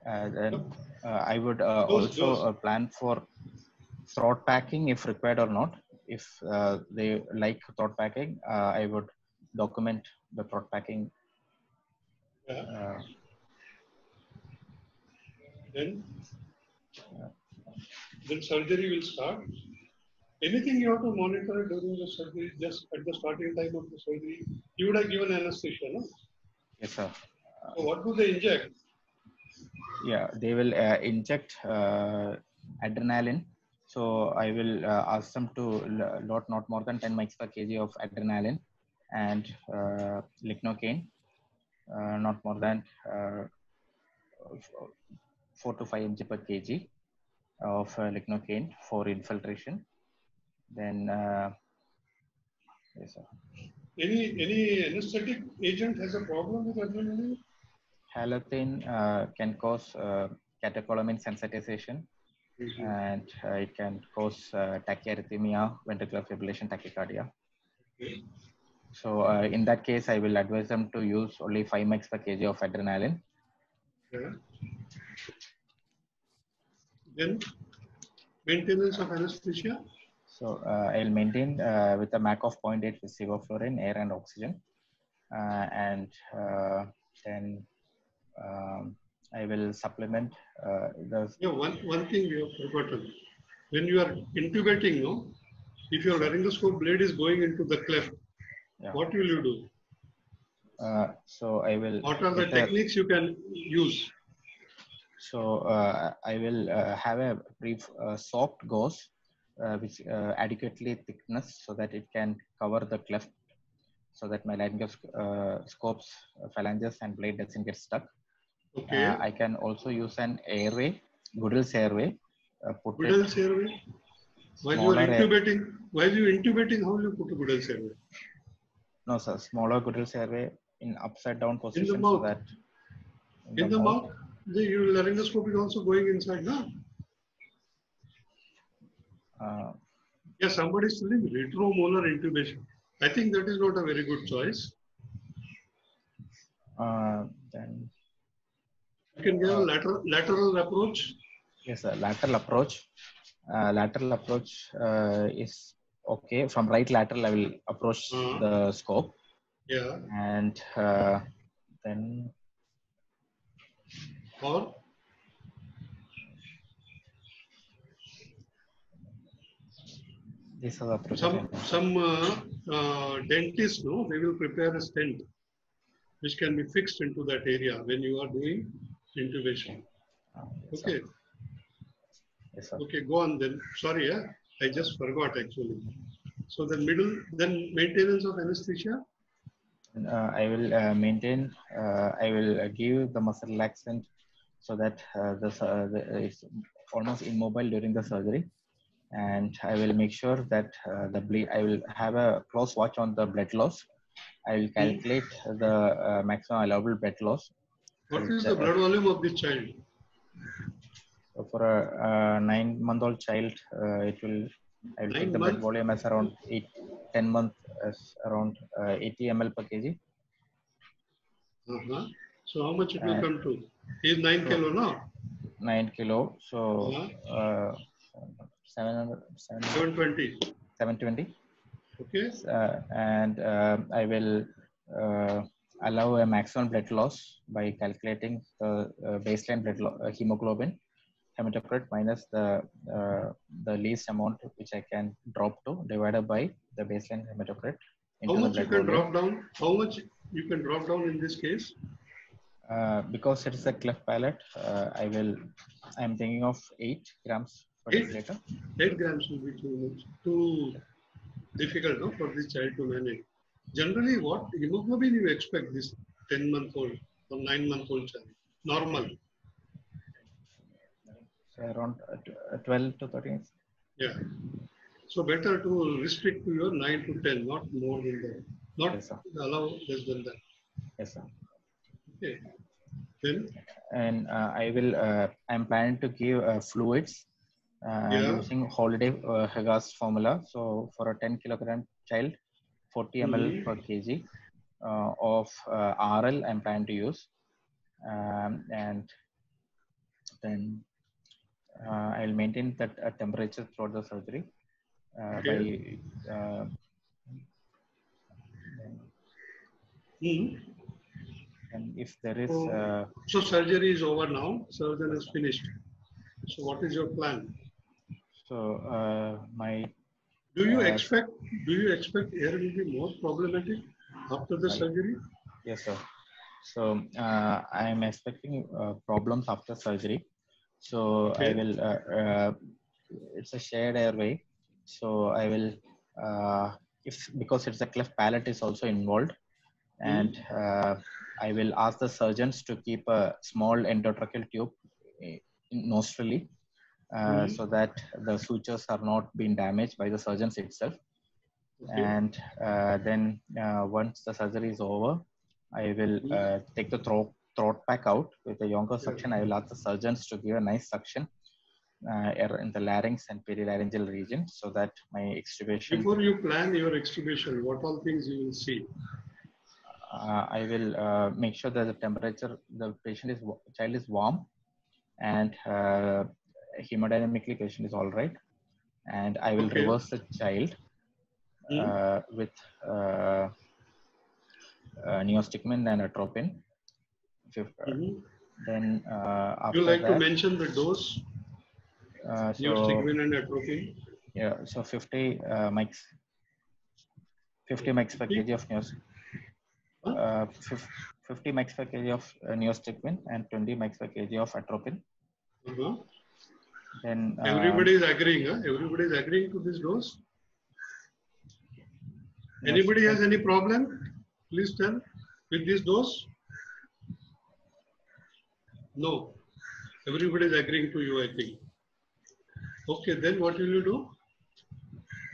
S3: Then I would also plan for throat packing if required or not. If they like throat packing, I would document the throat packing.
S4: Then surgery will start. Anything you have to monitor during the surgery, just at the starting time of the surgery, you would have given anesthesia, no?
S3: Yes, sir.
S4: So what do they inject?
S3: Yeah, they will inject adrenaline. So I will ask them to load not more than 10 mics per kg of adrenaline and lignocaine, not more than 4 to 5 mg per kg of lignocaine for infiltration. Then, yes, sir.
S4: Any anesthetic agent has a problem with adrenaline?
S3: Halothane can cause catecholamine sensitization, and it can cause tachyarrhythmia, ventricular fibrillation, tachycardia.
S4: Okay.
S3: So in that case, I will advise them to use only 5 mics per kg of adrenaline.
S4: Yeah. Then maintenance of anesthesia.
S3: So I'll maintain with a MAC of 0.8 with sevoflurane, air and oxygen, and then I will supplement the.
S4: Yeah, one thing we have forgotten. When you are intubating, no, if your laryngoscope blade is going into the cleft, yeah, what will you do?
S3: So I will.
S4: What are the techniques you can use?
S3: So I will have a brief soft gauze, which adequately thickness so that it can cover the cleft. so that my laryngoscope's phalanges and blade doesn't get stuck.
S4: Okay.
S3: I can also use an airway, Goodell's airway.
S4: Goodell's airway? While you are intubating, how will you put a Goodell's airway?
S3: No, sir. Smaller Goodell's airway in upside down position.
S4: In the mouth?
S3: So that
S4: in the mouth? Your laryngoscope is also going inside, no? Yeah, somebody is telling retromolar intubation. I think that is not a very good choice.
S3: Then
S4: you can give a lateral approach.
S3: Yes, sir. Lateral approach. Lateral approach is okay. From right lateral, I will approach the scope.
S4: Yeah.
S3: And then
S4: or
S3: these are the approaches.
S4: Some dentists, no, they will prepare a stent which can be fixed into that area when you are doing intubation.
S3: Yes,
S4: okay.
S3: Sir. Yes, sir.
S4: Okay, go on then. Sorry, I just forgot actually. So the middle, then maintenance of anesthesia?
S3: I will maintain, I will give the muscle relaxant so that it's almost immobile during the surgery. And I will make sure that I will have a close watch on the blood loss. I will calculate the maximum allowable blood loss.
S4: What is the blood volume of this child?
S3: So for a 9-month-old child, I will take the blood volume as around 10 months as around 80 ml per kg.
S4: So how much it will come to? He is 9 kilo, no?
S3: 9 kilo. So 720.
S4: Okay.
S3: And I will allow a maximum blood loss by calculating the baseline hemoglobin, hematocrit minus the least amount which I can drop to divided by the baseline hematocrit.
S4: How much you can drop down? How much you can drop down in this case?
S3: Because it is a cleft palate, I'm thinking of 8 grams per deciliter.
S4: 8 grams will be too difficult, no, for this child to manage. Generally, what hemoglobin you expect this 10-month-old or 9-month-old child? Normal.
S3: So around 12 to 13.
S4: Yeah. So better to restrict to your 9 to 10, not more than that. Not
S3: yes,
S4: allow less than that.
S3: Yes, sir.
S4: Okay. Then?
S3: And I'm planning to give fluids using Holiday Hegas formula. So for a 10 kilogram child, 40 ml per kg of RL I'm planning to use. And then I'll maintain that temperature throughout the surgery. And if there is...
S4: so surgery is over now. Surgeon is finished. So what is your plan?
S3: So
S4: Do you expect air will be more problematic after the surgery?
S3: Yes, sir. So I am expecting problems after surgery. So I will, it's a shared airway. So I will, because it's a cleft palate is also involved. And I will ask the surgeons to keep a small endotracheal tube nostrily so that the sutures are not being damaged by the surgeons itself. Okay. And then once the surgery is over, I will take the throat pack out with a Yonker suction. I will ask the surgeons to give a nice suction in the larynx and perilaryngeal region so that my extubation...
S4: Before you plan your extubation, what all things you will see?
S3: I will make sure that the temperature, the child is warm, and hemodynamically patient is all right. And I will reverse the child with neostigmine and atropine. Then after
S4: you like
S3: that,
S4: to mention the dose? Neostigmine and atropine?
S3: Yeah, so 50 mics per kg of neostigmine. 50 mics per kg of neostigmine and 20 mics per kg of atropine. Then
S4: everybody is agreeing. Everybody is agreeing to this dose. Anybody has any problem? Please tell. With this dose? No. Everybody is agreeing to you, I think. Okay, then what will you do?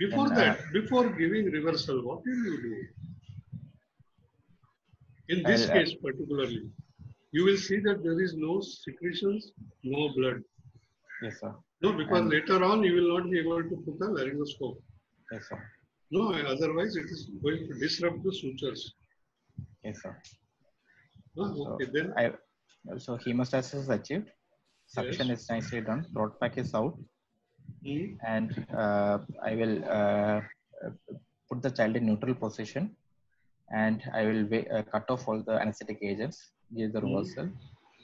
S4: Before that, before giving reversal, what will you do? In this case particularly, you will see that there is no secretions, no blood.
S3: Yes, sir.
S4: No, because later on you will not be able to put a laryngoscope.
S3: Yes, sir.
S4: No, otherwise it is going to disrupt the sutures.
S3: Yes, sir.
S4: Okay,
S3: so
S4: then.
S3: So hemostasis is achieved. Suction
S4: Yes.
S3: is nicely done. Throat pack is out. And I will put the child in neutral position, and I will cut off all the anesthetic agents, give the reversal,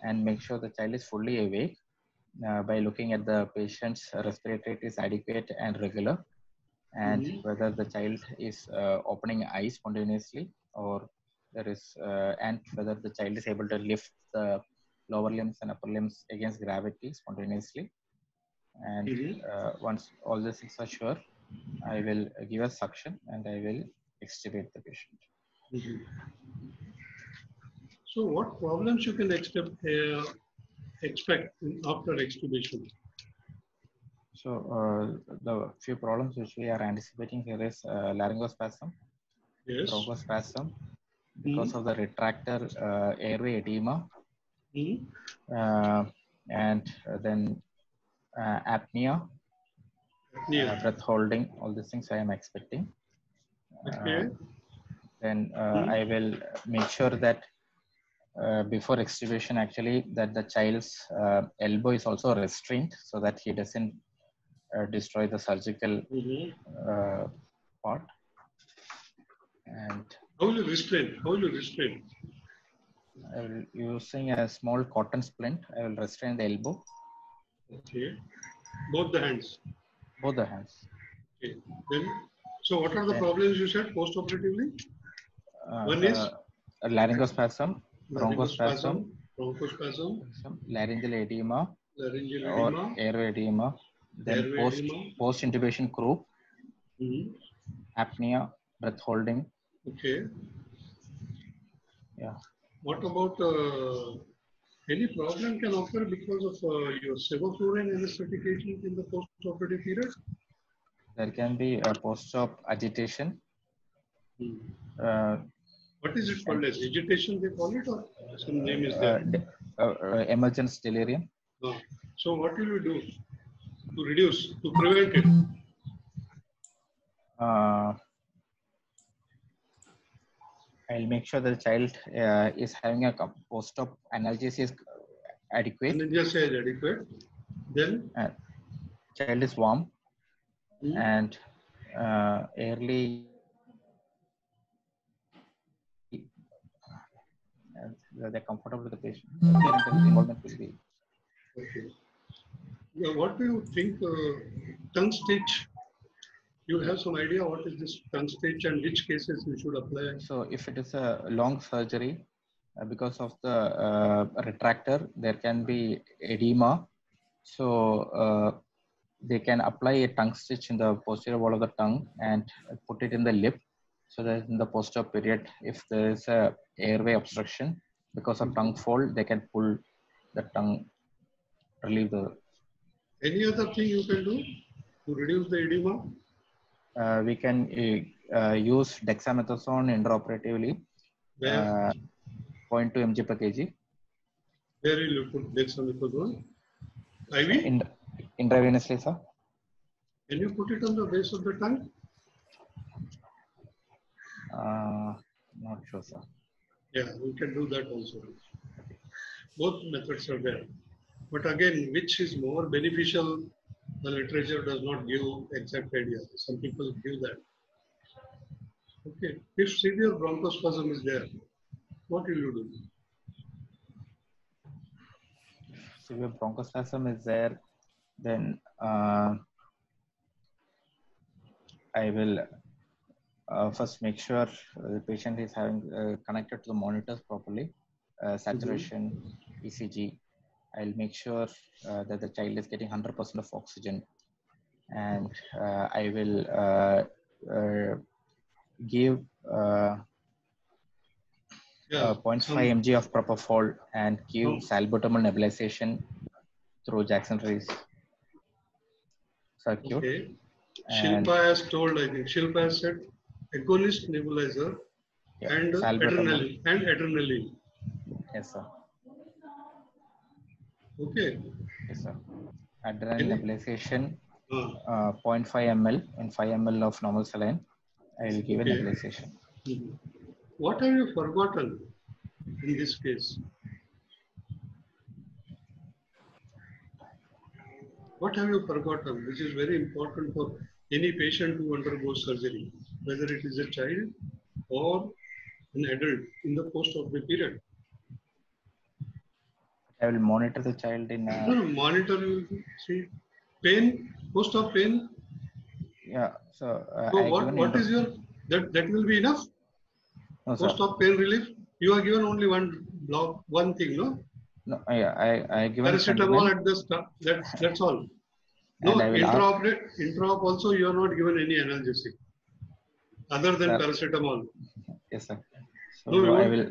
S3: and make sure the child is fully awake by looking at the patient's respiratory rate is adequate and regular, and whether the child is opening eyes spontaneously, or there is, and whether the child is able to lift the lower limbs and upper limbs against gravity spontaneously. And once all these things are sure, I will give a suction and I will extubate the patient.
S4: So what problems you can expect after extubation?
S3: So the few problems which we are anticipating here is laryngospasm,
S4: yes,
S3: bronchospasm, because of the retractor airway edema, and then apnea, breath holding, all these things I am expecting.
S4: Okay.
S3: Then I will make sure that before extubation, actually, that the child's elbow is also restrained so that he doesn't destroy the surgical part. And
S4: how will you restrain? How will you restrain?
S3: I will, using a small cotton splint, I will restrain the elbow.
S4: Okay. Both the hands.
S3: Both the hands.
S4: Okay. Then, so what are the problems you said post-operatively? One is
S3: laryngospasm, bronchospasm, laryngeal edema, or airway edema, then post-intubation croup, apnea, breath holding.
S4: Okay.
S3: Yeah.
S4: What about any problem can occur because of your sevoflurane anesthetic agent in the post-operative period?
S3: There can be a post-op agitation.
S4: What is it called as? Agitation they call it, or some name is there?
S3: Emergence delirium.
S4: So what will you do to reduce, to prevent it?
S3: I'll make sure the child is having a post-op analgesia adequate.
S4: Analgesia is adequate. Then?
S3: Child is warm and early. They're comfortable with the patient. Involvement will be.
S4: Okay. Yeah, what do you think? Tongue stitch. You have some idea what is this tongue stitch and which cases you should apply?
S3: So if it is a long surgery, because of the retractor, there can be edema. So they can apply a tongue stitch in the posterior wall of the tongue and put it in the lip, so that in the post-op period, if there is a airway obstruction because of tongue fold, they can pull the tongue, relieve the.
S4: Any other thing you can do to reduce the edema?
S3: We can use dexamethasone intraoperatively, 0.2 mg per kg.
S4: Where will you put dexamethasone? IV?
S3: Intravenously, sir.
S4: Can you put it on the base of the tongue?
S3: Not sure, sir.
S4: Yeah, we can do that also. Both methods are there. But again, which is more beneficial, the literature does not give exact idea. Some people give that. Okay, if severe bronchospasm is there, what will you do?
S3: If severe bronchospasm is there, then I will first make sure the patient is having connected to the monitors properly, saturation, ECG. I'll make sure that the child is getting 100% of oxygen, and I will give
S4: Yeah.
S3: 0.5 mg of propofol and give
S4: Oh.
S3: salbutamol nebulization through Jackson Rees circuit.
S4: Okay.
S3: And
S4: Shilpa has told, I think, Shilpa has said agonist nebulizer
S3: yeah,
S4: and
S3: salbutamol.
S4: adrenaline.
S3: Yes, sir.
S4: Okay.
S3: Yes, sir. Adrenaline
S4: Any-
S3: nebulization,
S4: Ah,
S3: 0.5 ml and 5 ml of normal saline. I will give
S4: Okay.
S3: a nebulization.
S4: mhm. What have you forgotten in this case? What have you forgotten, which is very important for any patient who undergoes surgery, whether it is a child or an adult in the post-operative period?
S3: I will monitor the child in
S4: No, no, monitor, you see, pain, post-op pain.
S3: yeah. So
S4: So
S3: I given
S4: what is your, that will be enough?
S3: no, sir.
S4: Post-op pain relief? You are given only one block, one thing, no?
S3: No, I given
S4: Paracetamol
S3: Fentanyl,
S4: at the start, that's all. No,
S3: and I will ask,
S4: intra-op also you are not given any analgesic other than
S3: sir.
S4: paracetamol.
S3: Yes, sir. So
S4: No, you
S3: I
S4: won't.
S3: will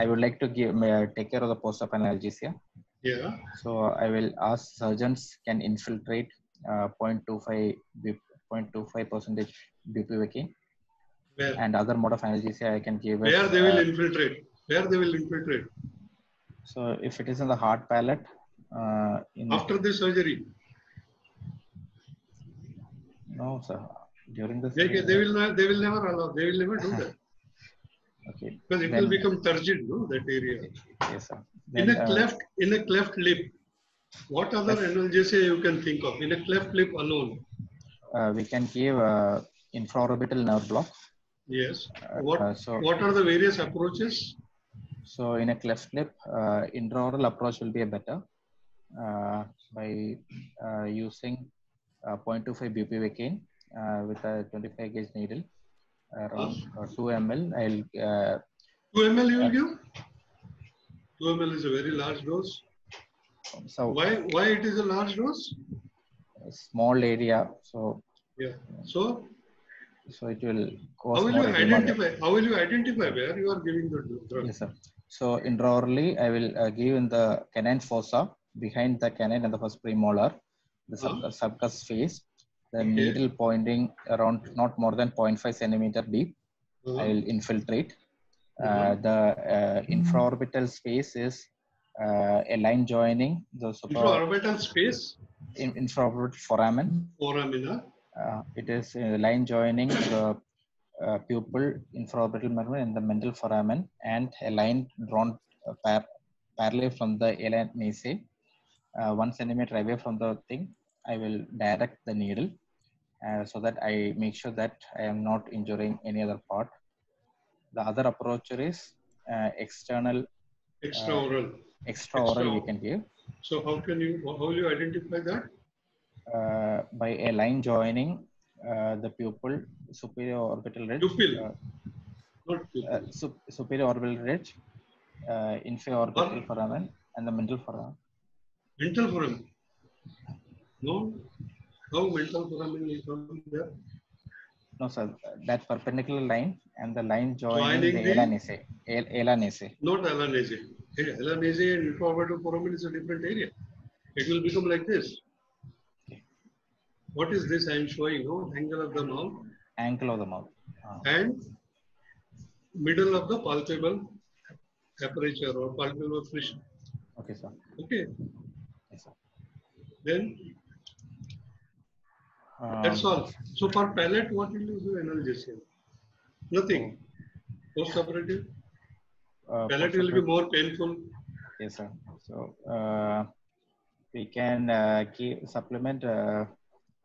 S3: I would like to give take care of the post-op analgesia.
S4: Yeah.
S3: So I will ask surgeons can infiltrate 0.25 percentage bupivacaine
S4: Where?
S3: and other mode of analgesia I can give
S4: Where
S3: as
S4: they will infiltrate? Where they will infiltrate?
S3: so if it is in the hard palate in
S4: After the surgery.
S3: no, sir, during the
S4: They will never allow. They will never do that
S3: okay,
S4: because it
S3: then
S4: will become turgid, no? That area.
S3: yes, sir.
S4: In
S3: Then
S4: a cleft lip, what other analgesia you can think of? In a cleft lip alone.
S3: we can give infraorbital nerve block.
S4: Yes.
S3: So
S4: What are the various approaches?
S3: so in a cleft lip, intraoral approach will be a better by using 0.25 bupivacaine with a 25 gauge needle around 2 ml. I'll
S4: 2 ml you will give? 2 ml is a very large dose.
S3: so
S4: Why it is a large dose?
S3: small area, so
S4: Yeah. So
S3: it will cause
S4: how will
S3: more
S4: you
S3: edema.
S4: identify? How will you identify where you are giving the drug?
S3: Yes, sir. So intraorally, I will give in the canine fossa behind the canine and the first premolar, the subcus face. The needle pointing around not more than 0.5 centimeter deep. I will infiltrate. The infraorbital space is a line joining the
S4: Infraorbital space?
S3: Infraorbital foramen.
S4: Foramen.
S3: It is a line joining the pupil, infraorbital membrane, and the mental foramen, and a line drawn parallel from the ala nece, 1 centimeter away from the thing. I will direct the needle so that I make sure that I am not injuring any other part. The other approach is external. Extraoral we can give.
S4: So how will you identify that?
S3: By a line joining the pupil, superior orbital ridge.
S4: Pupil. Not pupil.
S3: Superior orbital ridge, inferior orbital foramen, and the mental foramen.
S4: Mental foramen? No. How mental foramen will come there?
S3: No, sir. That perpendicular line and the line joining the ala nece. Ala nece.
S4: Not ala nece. Ala nece and infraorbital foramen is a different area. It will become like this. What is this I am showing? No? Angle of the mouth.
S3: Angle of the mouth.
S4: And middle of the palpable aperture or palpable fissure.
S3: Okay, sir.
S4: Okay.
S3: Yes, sir.
S4: Then that's all. So for palate, what will you do analgesia? Nothing. Post-operative? Palate will be more painful.
S3: Yes, sir. So we can supplement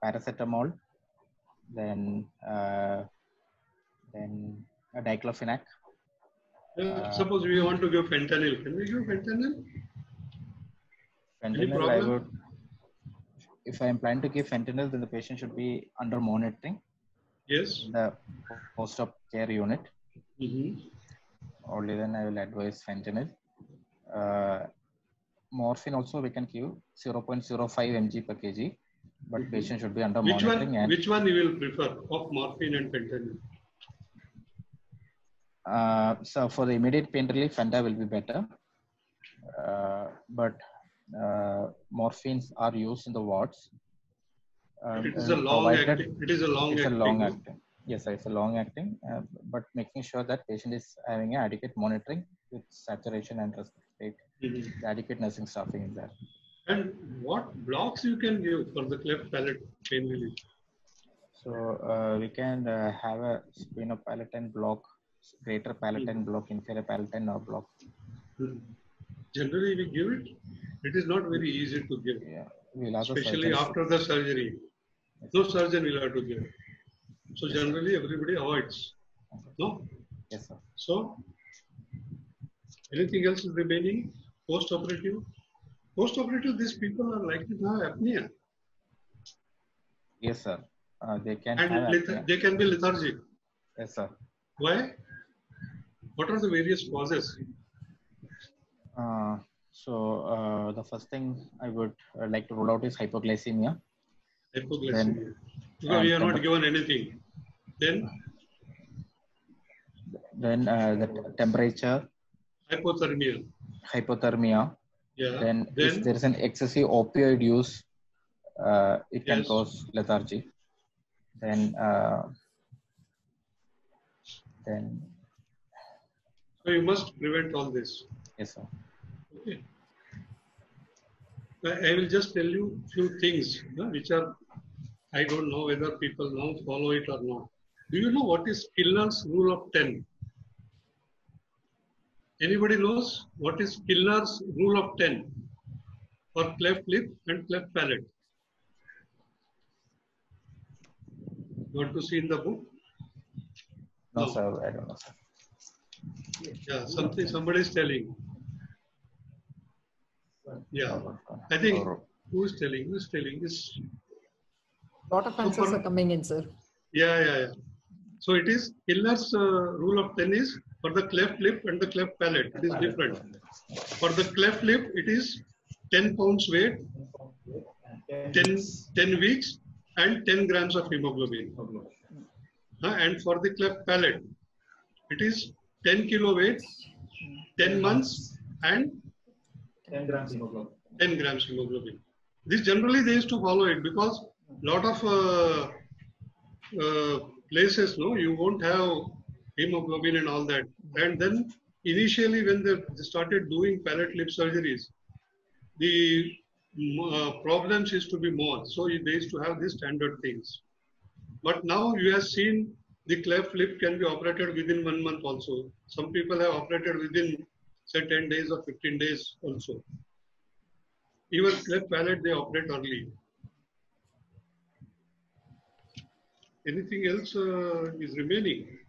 S3: paracetamol, then diclofenac.
S4: Suppose we want to give fentanyl. Can we give fentanyl?
S3: Fentanyl, I would. If I am planning to give fentanyl, then the patient should be under monitoring.
S4: Yes.
S3: The post-op care unit.
S4: Mm-hmm.
S3: Only then I will advise fentanyl. Morphine also we can give 0.05 mg per kg, but patient should be under monitoring.
S4: Which one you will prefer of morphine and fentanyl?
S3: So for the immediate pain relief, Fenta will be better. But morphines are used in the wards.
S4: It is a long acting. It is a long
S3: it's
S4: acting.
S3: A long acting. Yes, sir, it's a long acting, but making sure that patient is having adequate monitoring with saturation and respiratory, the adequate nursing staffing is there.
S4: And what blocks you can give for the cleft palate pain relief?
S3: So we can have a sphenopalatine block, greater palatine block, inferior palatine nerve block.
S4: Generally, we give it. It is not very easy to give,
S3: we'll
S4: especially after the surgery. No surgeon will have to give. So generally, everybody avoids. No.
S3: Yes, sir.
S4: So, anything else is remaining? Post-operative. Post-operative, these people are likely to have apnea.
S3: Yes, sir. They can
S4: and
S3: have apnea.
S4: they can be lethargic.
S3: Yes, sir.
S4: Why? What are the various causes?
S3: So the first thing I would like to rule out is hypoglycemia.
S4: Hypoglycemia. Because we are not given anything. Then
S3: the temperature. Hypothermia.
S4: Yeah.
S3: Then if there is an excessive opioid use, it can cause lethargy. Then
S4: so you must prevent all this.
S3: Yes, sir.
S4: Okay. I will just tell you few things which are, I don't know whether people now follow it or not. Do you know what is Kilner's rule of 10? Anybody knows what is Kilner's rule of 10 for cleft lip and cleft palate? You want to see in the book?
S3: No, sir, I don't know, sir.
S4: Yeah, somebody is telling. Yeah, I think who is telling this?
S2: Lot of answers are coming in, sir.
S4: Yeah. So it is Kilner's rule of 10 is for the cleft lip and the cleft palate. It is different. For the cleft lip, it is 10 pounds weight, 10 weeks, and 10 grams of hemoglobin. And for the cleft palate, it is 10 kilo weight, 10 months, and
S6: 10 grams hemoglobin.
S4: 10 grams hemoglobin. This generally they used to follow it because lot of places, no, you won't have hemoglobin and all that. And then initially when they started doing palate lip surgeries, the problems used to be more. So they used to have these standard things. But now you have seen the cleft lip can be operated within 1 month also. Some people have operated within say 10 days or 15 days also. Even cleft palate they operate early. Anything else is remaining?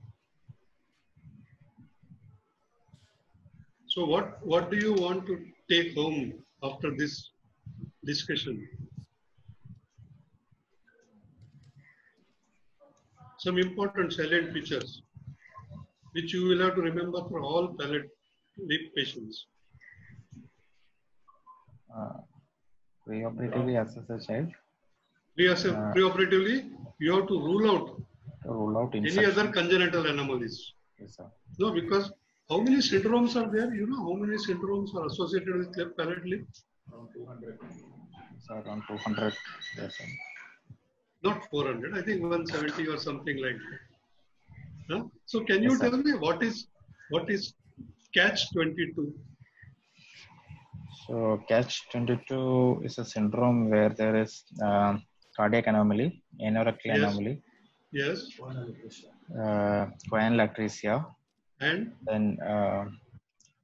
S4: So what do you want to take home after this discussion? Some important salient features which you will have to remember for all palate lip patients.
S3: Preoperatively assess the child.
S4: Preoperatively, you have to rule out any other congenital anomalies.
S3: Yes, sir.
S4: No, because how many syndromes are there? You know how many syndromes are associated with cleft palate lip?
S6: Around 200.
S3: So around 200. Yes, sir.
S4: Not 400. I think 170 or something like that. Huh? So can you
S3: Yes,
S4: tell me what is catch-22?
S3: So catch-22 is a syndrome where there is cardiac anomaly, anorexia anomaly,
S4: Yes.
S3: choanal atresia,
S4: And
S3: then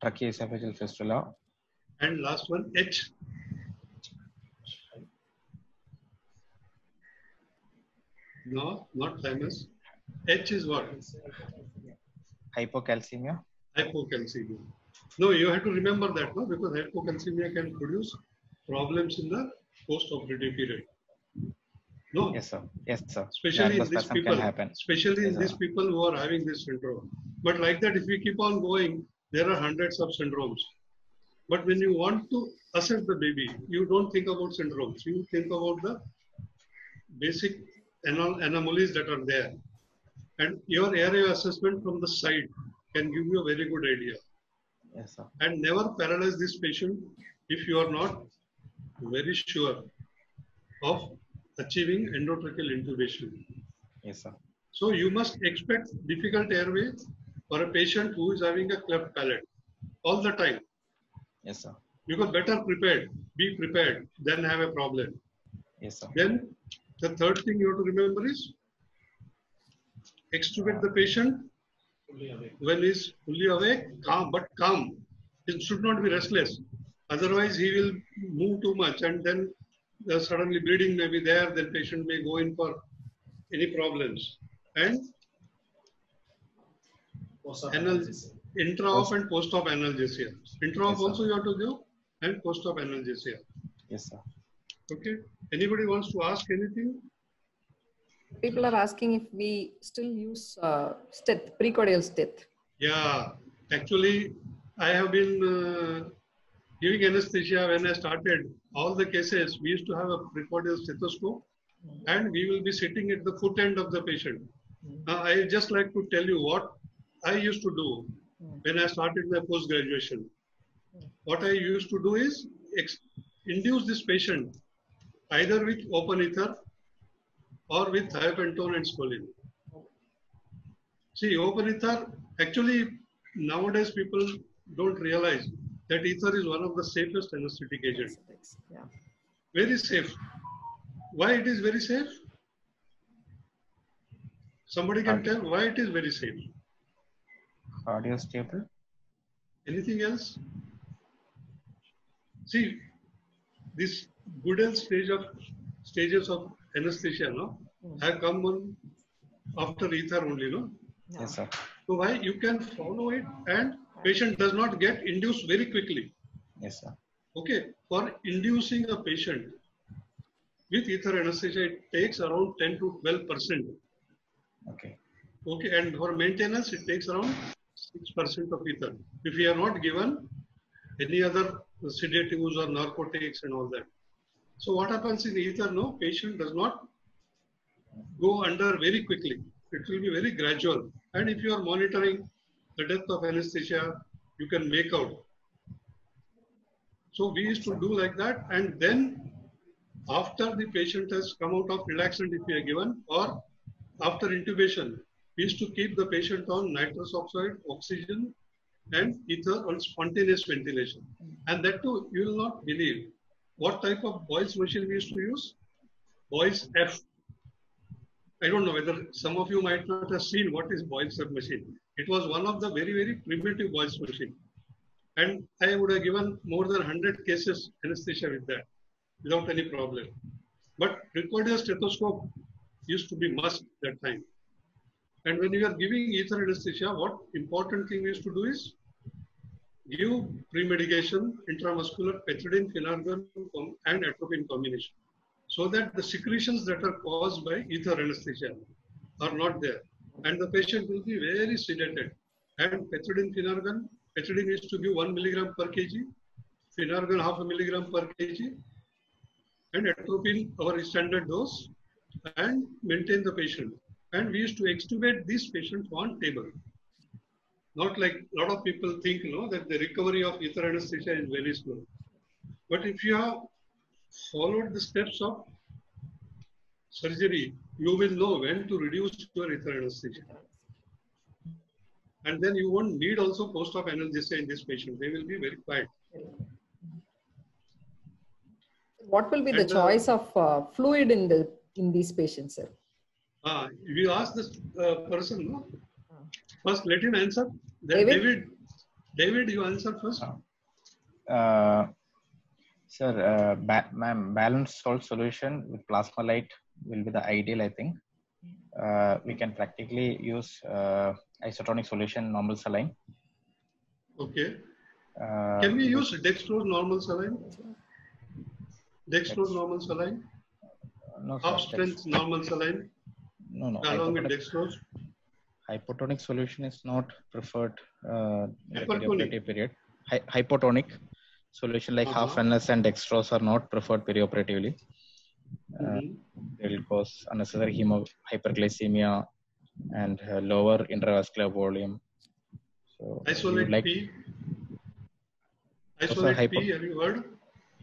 S3: tracheoesophageal fistula.
S4: And last one, H. No, not thymus. H is what?
S3: Hypocalcemia.
S4: Hypocalcemia. No, you have to remember that, no, because hypocalcemia can produce problems in the post-operative period. No.
S3: Yes, sir. Yes, sir.
S4: Especially in these people. Especially in
S3: Yes,
S4: these
S3: sir.
S4: people who are having this syndrome. But like that, if we keep on going, there are hundreds of syndromes. But when you want to assess the baby, you don't think about syndromes. You think about the basic anomalies that are there. And your area assessment from the side can give you a very good idea.
S3: Yes, sir.
S4: And never paralyze this patient if you are not very sure of achieving endotracheal intubation.
S3: Yes, sir.
S4: So you must expect difficult airway for a patient who is having a cleft palate all the time.
S3: Yes, sir.
S4: You got better prepared, be prepared, then have a problem.
S3: Yes, sir.
S4: Then the third thing you have to remember is extubate the patient when he's fully awake, calm, but calm. He should not be restless. Otherwise, he will move too much and then suddenly bleeding may be there, then patient may go in for any problems. And intra-op and post-op analgesia. Intra-op
S3: Yes,
S4: also you have to do and post-op analgesia.
S3: Yes, sir.
S4: Okay. Anybody wants to ask anything?
S2: People are asking if we still use stent, precordial stent.
S4: Yeah, actually, I have been giving anesthesia when I started. All the cases, we used to have a precordial stethoscope and we will be sitting at the foot end of the patient. I just like to tell you what I used to do when I started my post-graduation. What I used to do is induce this patient either with open ether or with thiopentone and scoline. See, open ether, actually, nowadays people don't realize that ether is one of the safest anesthetic agents.
S2: Yeah.
S4: Very safe. Why it is very safe? Somebody can tell why it is very safe.
S3: Cardio stable.
S4: Anything else? See, this Goodell stages of anesthesia, no, have come on after ether only, no?
S3: Yes, sir.
S4: So why you can follow it and patient does not get induced very quickly.
S3: Yes, sir.
S4: Okay, for inducing a patient with ether anesthesia, it takes around 10 to 12%.
S3: Okay.
S4: Okay, and for maintenance, it takes around 6% of ether. If we are not given any other sedatives or narcotics and all that. So what happens in ether, no, patient does not go under very quickly. It will be very gradual. And if you are monitoring the depth of anesthesia, you can make out. So we used to do like that. And then after the patient has come out of relaxant if we are given, or after intubation, we used to keep the patient on nitrous oxide, oxygen, and ether on spontaneous ventilation. And that too, you will not believe what type of Boyle's machine we used to use. Boyle's F. I don't know whether some of you might not have seen what is Boyle's F machine. It was one of the very, very primitive Boyle's machine. And I would have given more than 100 cases anesthesia with that without any problem. But precordial stethoscope used to be must that time. And when you are giving ether anesthesia, what important thing we used to do is give pre-medication, intramuscular, pethidine, Phenergan, and atropine combination, so that the secretions that are caused by ether anesthesia are not there. And the patient will be very sedated. And pethidine, Phenergan, pethidine is to give 1 milligram per kg, Phenergan 0.5 milligram per kg, and atropine our standard dose, and maintain the patient. And we used to extubate these patients on table. Not like a lot of people think, you know, that the recovery of ether anesthesia is very slow. But if you have followed the steps of surgery, you will know when to reduce your ether anesthesia. And then you won't need also post-op analgesia in this patient. They will be very quiet.
S2: What will be the choice of fluid in these patients, sir?
S4: If you ask this person, no? First let him answer. Then David, you answer first.
S3: Sir, balanced salt solution with plasma light will be the ideal, I think. We can practically use isotonic solution, normal saline.
S4: Okay. Can we use dextrose normal saline? Dextrose normal saline?
S3: No,
S4: half strength normal saline?
S3: No.
S4: Along with dextrose?
S3: Hypotonic solution is not preferred in the
S4: Hypertonic.
S3: perioperative period. Hypotonic solution like half NS and dextrose are not preferred perioperatively. They will cause unnecessary hyperglycemia and lower intravascular volume.
S4: Isolate
S3: like,
S4: P. Isolate P, have you heard?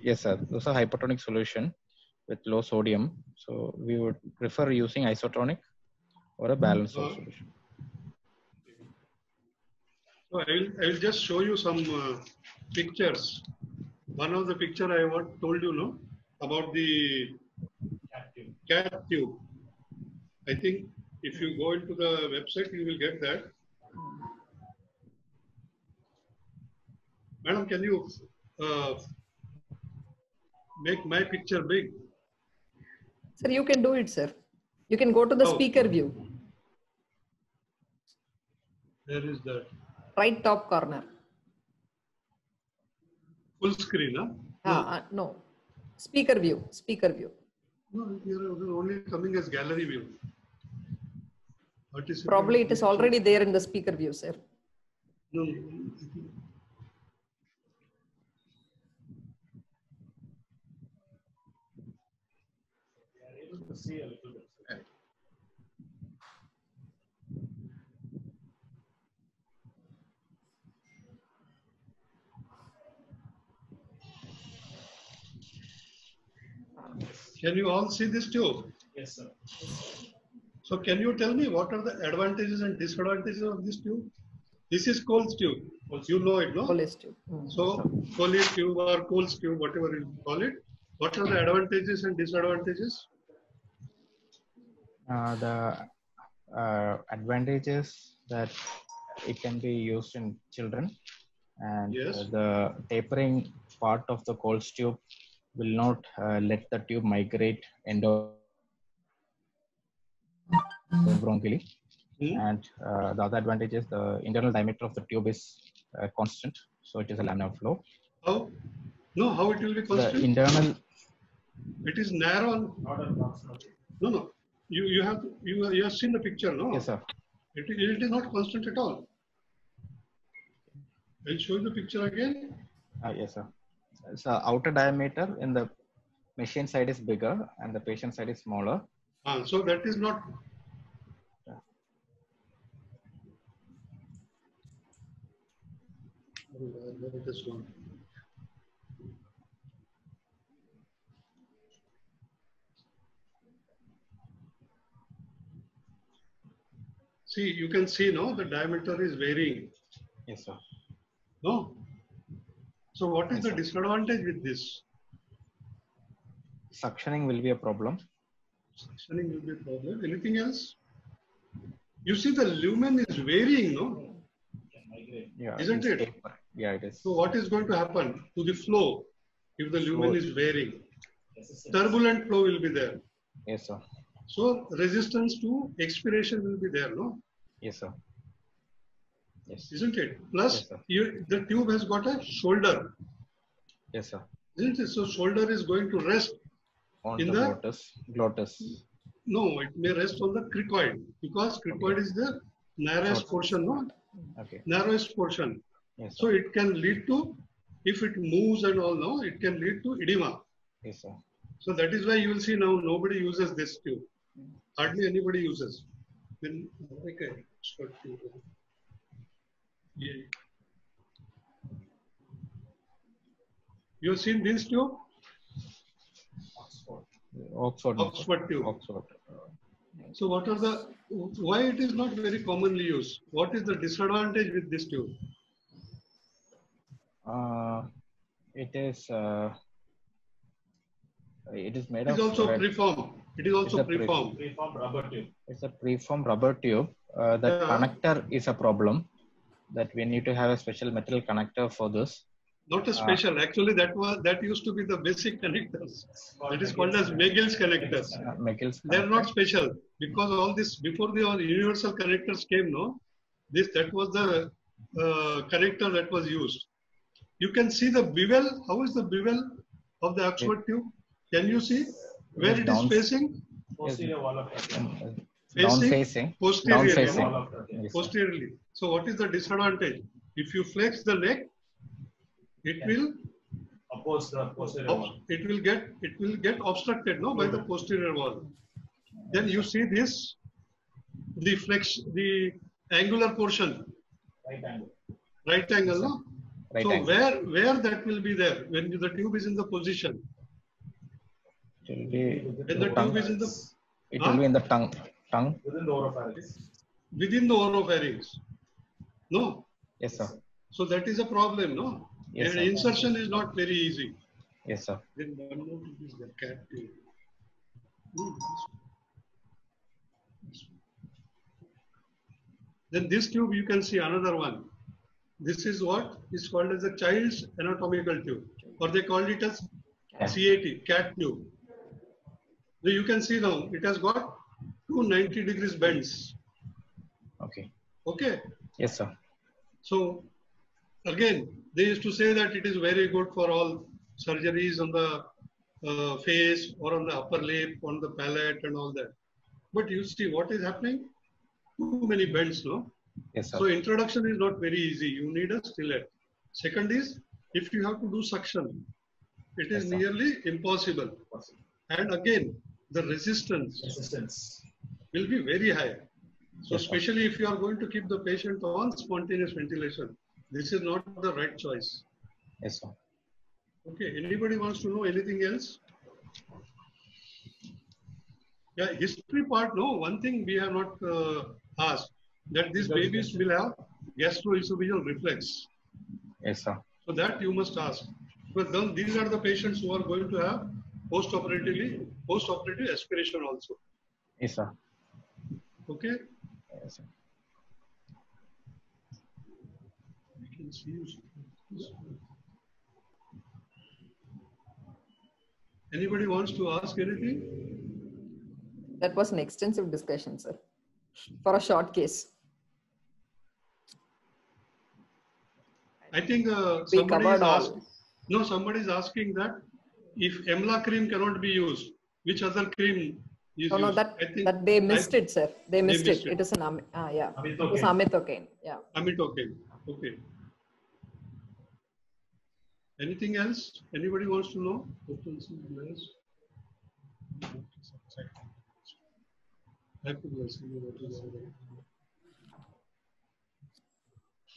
S3: Yes, sir. Those are hypertonic solution with low sodium. So we would prefer using isotonic or a balanced salt solution.
S4: So I will just show you some pictures. One of the picture I told you, no, about the cat tube. I think if you go into the website, you will get that. Madam, can you make my picture big?
S2: Sir, you can do it, sir. You can go to the speaker view.
S4: Where is that?
S2: Right top corner.
S4: Full screen, huh?
S2: No. Speaker view. Speaker view.
S4: No, you're only coming as gallery view.
S2: Probably it is already there in the speaker view, sir.
S4: No.
S6: See a little bit.
S4: Can you all see this tube?
S6: Yes, sir.
S4: So can you tell me what are the advantages and disadvantages of this tube? This is Cole's tube. You know it, no?
S2: Cole's tube.
S4: So Cole's tube or Cole's tube, whatever you call it. What are the advantages and disadvantages?
S3: The advantages that it can be used in children, and the tapering part of the Cole's tube will not let the tube migrate endobronchially. And the other advantage is the internal diameter of the tube is constant, so it is a laminar flow.
S4: How? No, how it will be constant?
S3: The internal.
S4: It is narrow. No. You have seen the picture, no?
S3: Yes, sir.
S4: It is not constant at all. I'll show you the picture again.
S3: Yes, sir. So outer diameter in the machine side is bigger and the patient side is smaller.
S4: So that is not. It is not. See, you can see, no, the diameter is varying.
S3: Yes, sir.
S4: No. So what is the disadvantage with this?
S3: Suctioning will be a problem.
S4: Suctioning will be a problem. Anything else? You see the lumen is varying, no?
S3: Yeah,
S4: isn't it?
S3: Taper. Yeah, it is.
S4: So what is going to happen to the flow if the lumen is varying? Turbulent flow will be there.
S3: Yes, sir.
S4: So resistance to expiration will be there, no?
S3: Yes, sir. Yes.
S4: Isn't it? Plus,
S3: yes,
S4: the tube has got a shoulder.
S3: Yes, sir.
S4: Isn't it? So shoulder is going to rest
S3: on
S4: in
S3: the glottis.
S4: No, it may rest on the cricoid because cricoid is the narrowest portion, no?
S3: Okay.
S4: Narrowest portion.
S3: Yes, sir.
S4: So it can lead to, if it moves and all, no, it can lead to edema.
S3: Yes, sir.
S4: So that is why you will see now nobody uses this tube. Hardly anybody uses. You have seen this tube?
S3: Oxford
S4: tube.
S3: Oxford.
S4: So what are the, why it is not very commonly used? What is the disadvantage with this tube?
S3: It is made
S4: of. It is also preform. It is also preform.
S6: Preformed rubber tube.
S3: It's a preformed rubber tube. The connector is a problem. That we need to have a special metal connector for this.
S4: Not a special. Actually, that used to be the basic connectors. That is called as Megill's connectors. They are not special because all this before the universal connectors came. No, that was the connector that was used. You can see the bevel. How is the bevel of the Oxford tube? Can you see where it is facing?
S6: Posterior wall of
S4: facing posteriorly.
S3: Down facing.
S4: Yes, posteriorly. So what is the disadvantage? If you flex the neck, it will
S6: oppose the posterior wall.
S4: It will get obstructed, no, by the posterior wall. Then you see this, the angular portion.
S6: Right angle.
S4: Right angle, no?
S3: Right
S4: so
S3: angle.
S4: where that will be there when the tube is in the position?
S3: It will be
S4: When the
S3: tongue.
S4: tube is in the
S3: It will be in the tongue. Tongue.
S6: Within the oropharynx.
S4: within the oropharynx. No.
S3: Yes, sir.
S4: So that is a problem, no?
S3: Yes,
S4: And
S3: sir.
S4: insertion is not very easy.
S3: Yes, sir.
S4: Then one more tube is the cat tube. Then this tube you can see another one. This is what is called as a child's anatomical tube, or they called it as CAT, cat tube. So you can see now it has got 290 degrees bends.
S3: Okay.
S4: Okay.
S3: Yes, sir.
S4: So again, they used to say that it is very good for all surgeries on the face or on the upper lip, on the palate and all that. But you see what is happening? Too many bends, no?
S3: Yes, sir.
S4: So introduction is not very easy. You need a stillet. Second is, if you have to do suction, it is
S3: Yes, sir.
S4: nearly impossible. And again, the resistance will be very high. So
S3: Yes, sir.
S4: especially if you are going to keep the patient on spontaneous ventilation, this is not the right choice.
S3: Yes, sir.
S4: Okay, anybody wants to know anything else? Yeah, history part, no, one thing we have not asked, that these babies will have gastroesophageal reflex.
S3: Yes, sir.
S4: So that you must ask. But then these are the patients who are going to have post-operative aspiration also.
S3: Yes, sir.
S4: Okay?
S3: Yes, sir.
S4: I can see you. Anybody wants to ask anything?
S2: That was an extensive discussion, sir, for a short case.
S4: I think
S2: We covered all.
S4: somebody is asking that if EMLA cream cannot be used, which other cream is
S2: No,
S4: used?
S2: that they missed it, sir. They missed it. It is an yeah. It was amitocaine. Yeah.
S4: Amitocaine. Okay. Anything else? Anybody wants to know?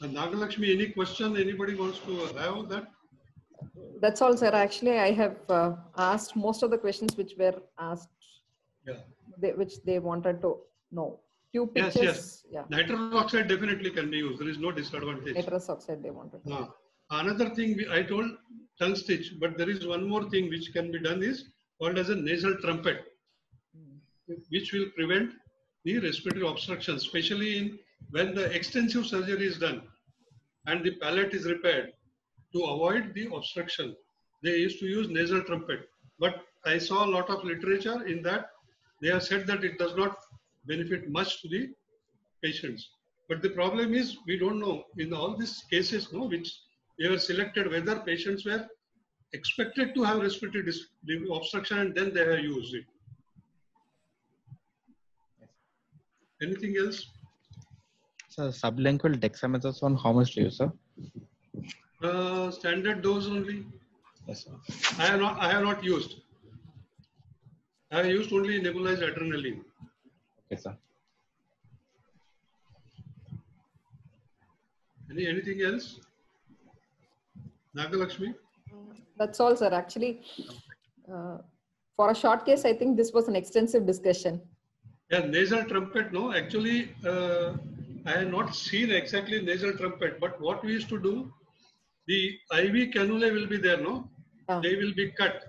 S4: Nagalakshmi, any question? Anybody wants to have that?
S2: That's all, sir. Actually, I have asked most of the questions which were asked,
S4: Yeah.
S2: which they wanted to know. Few
S4: Yes,
S2: pictures.
S4: yes.
S2: Yeah.
S4: Nitrous oxide definitely can be used. There is no disadvantage.
S2: Nitrous oxide they wanted.
S4: Another thing I told tongue stitch, but there is one more thing which can be done is called as a nasal trumpet, which will prevent the respiratory obstruction, especially when the extensive surgery is done and the palate is repaired. To avoid the obstruction, they used to use nasal trumpet. But I saw a lot of literature in that they have said that it does not benefit much to the patients. But the problem is we don't know in all these cases, which they were selected, whether patients were expected to have respiratory obstruction and then they have used it. Anything else?
S3: So sublingual dexamethasone, how much do you use, sir?
S4: Standard dose only.
S3: Yes, sir.
S4: I have not used. I have used only nebulized adrenaline.
S3: Okay, sir.
S4: Anything else? Nagalakshmi?
S2: That's all, sir. Actually, for a short case, I think this was an extensive discussion.
S4: Yeah, nasal trumpet, no. Actually, I have not seen exactly nasal trumpet, but what we used to do, the IV cannula will be there, no? They will be cut.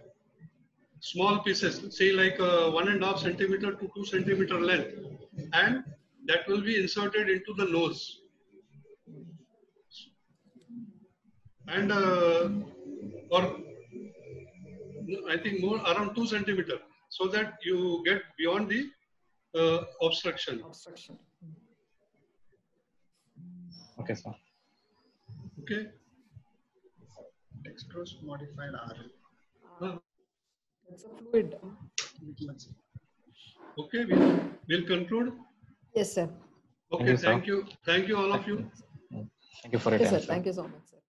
S4: Small pieces, say like 1.5 centimeter to 2 centimeter length, and that will be inserted into the nose. And or I think more around 2 centimeter, so that you get beyond the obstruction.
S3: Okay, sir.
S4: Okay.
S1: Dextrose modified RL.
S2: It's a fluid.
S4: Okay, we'll conclude.
S2: Yes, sir.
S4: Okay, thank you. Thank you all of you.
S3: Thank you for your
S2: Yes,
S3: time,
S2: sir. Thank you so much, sir.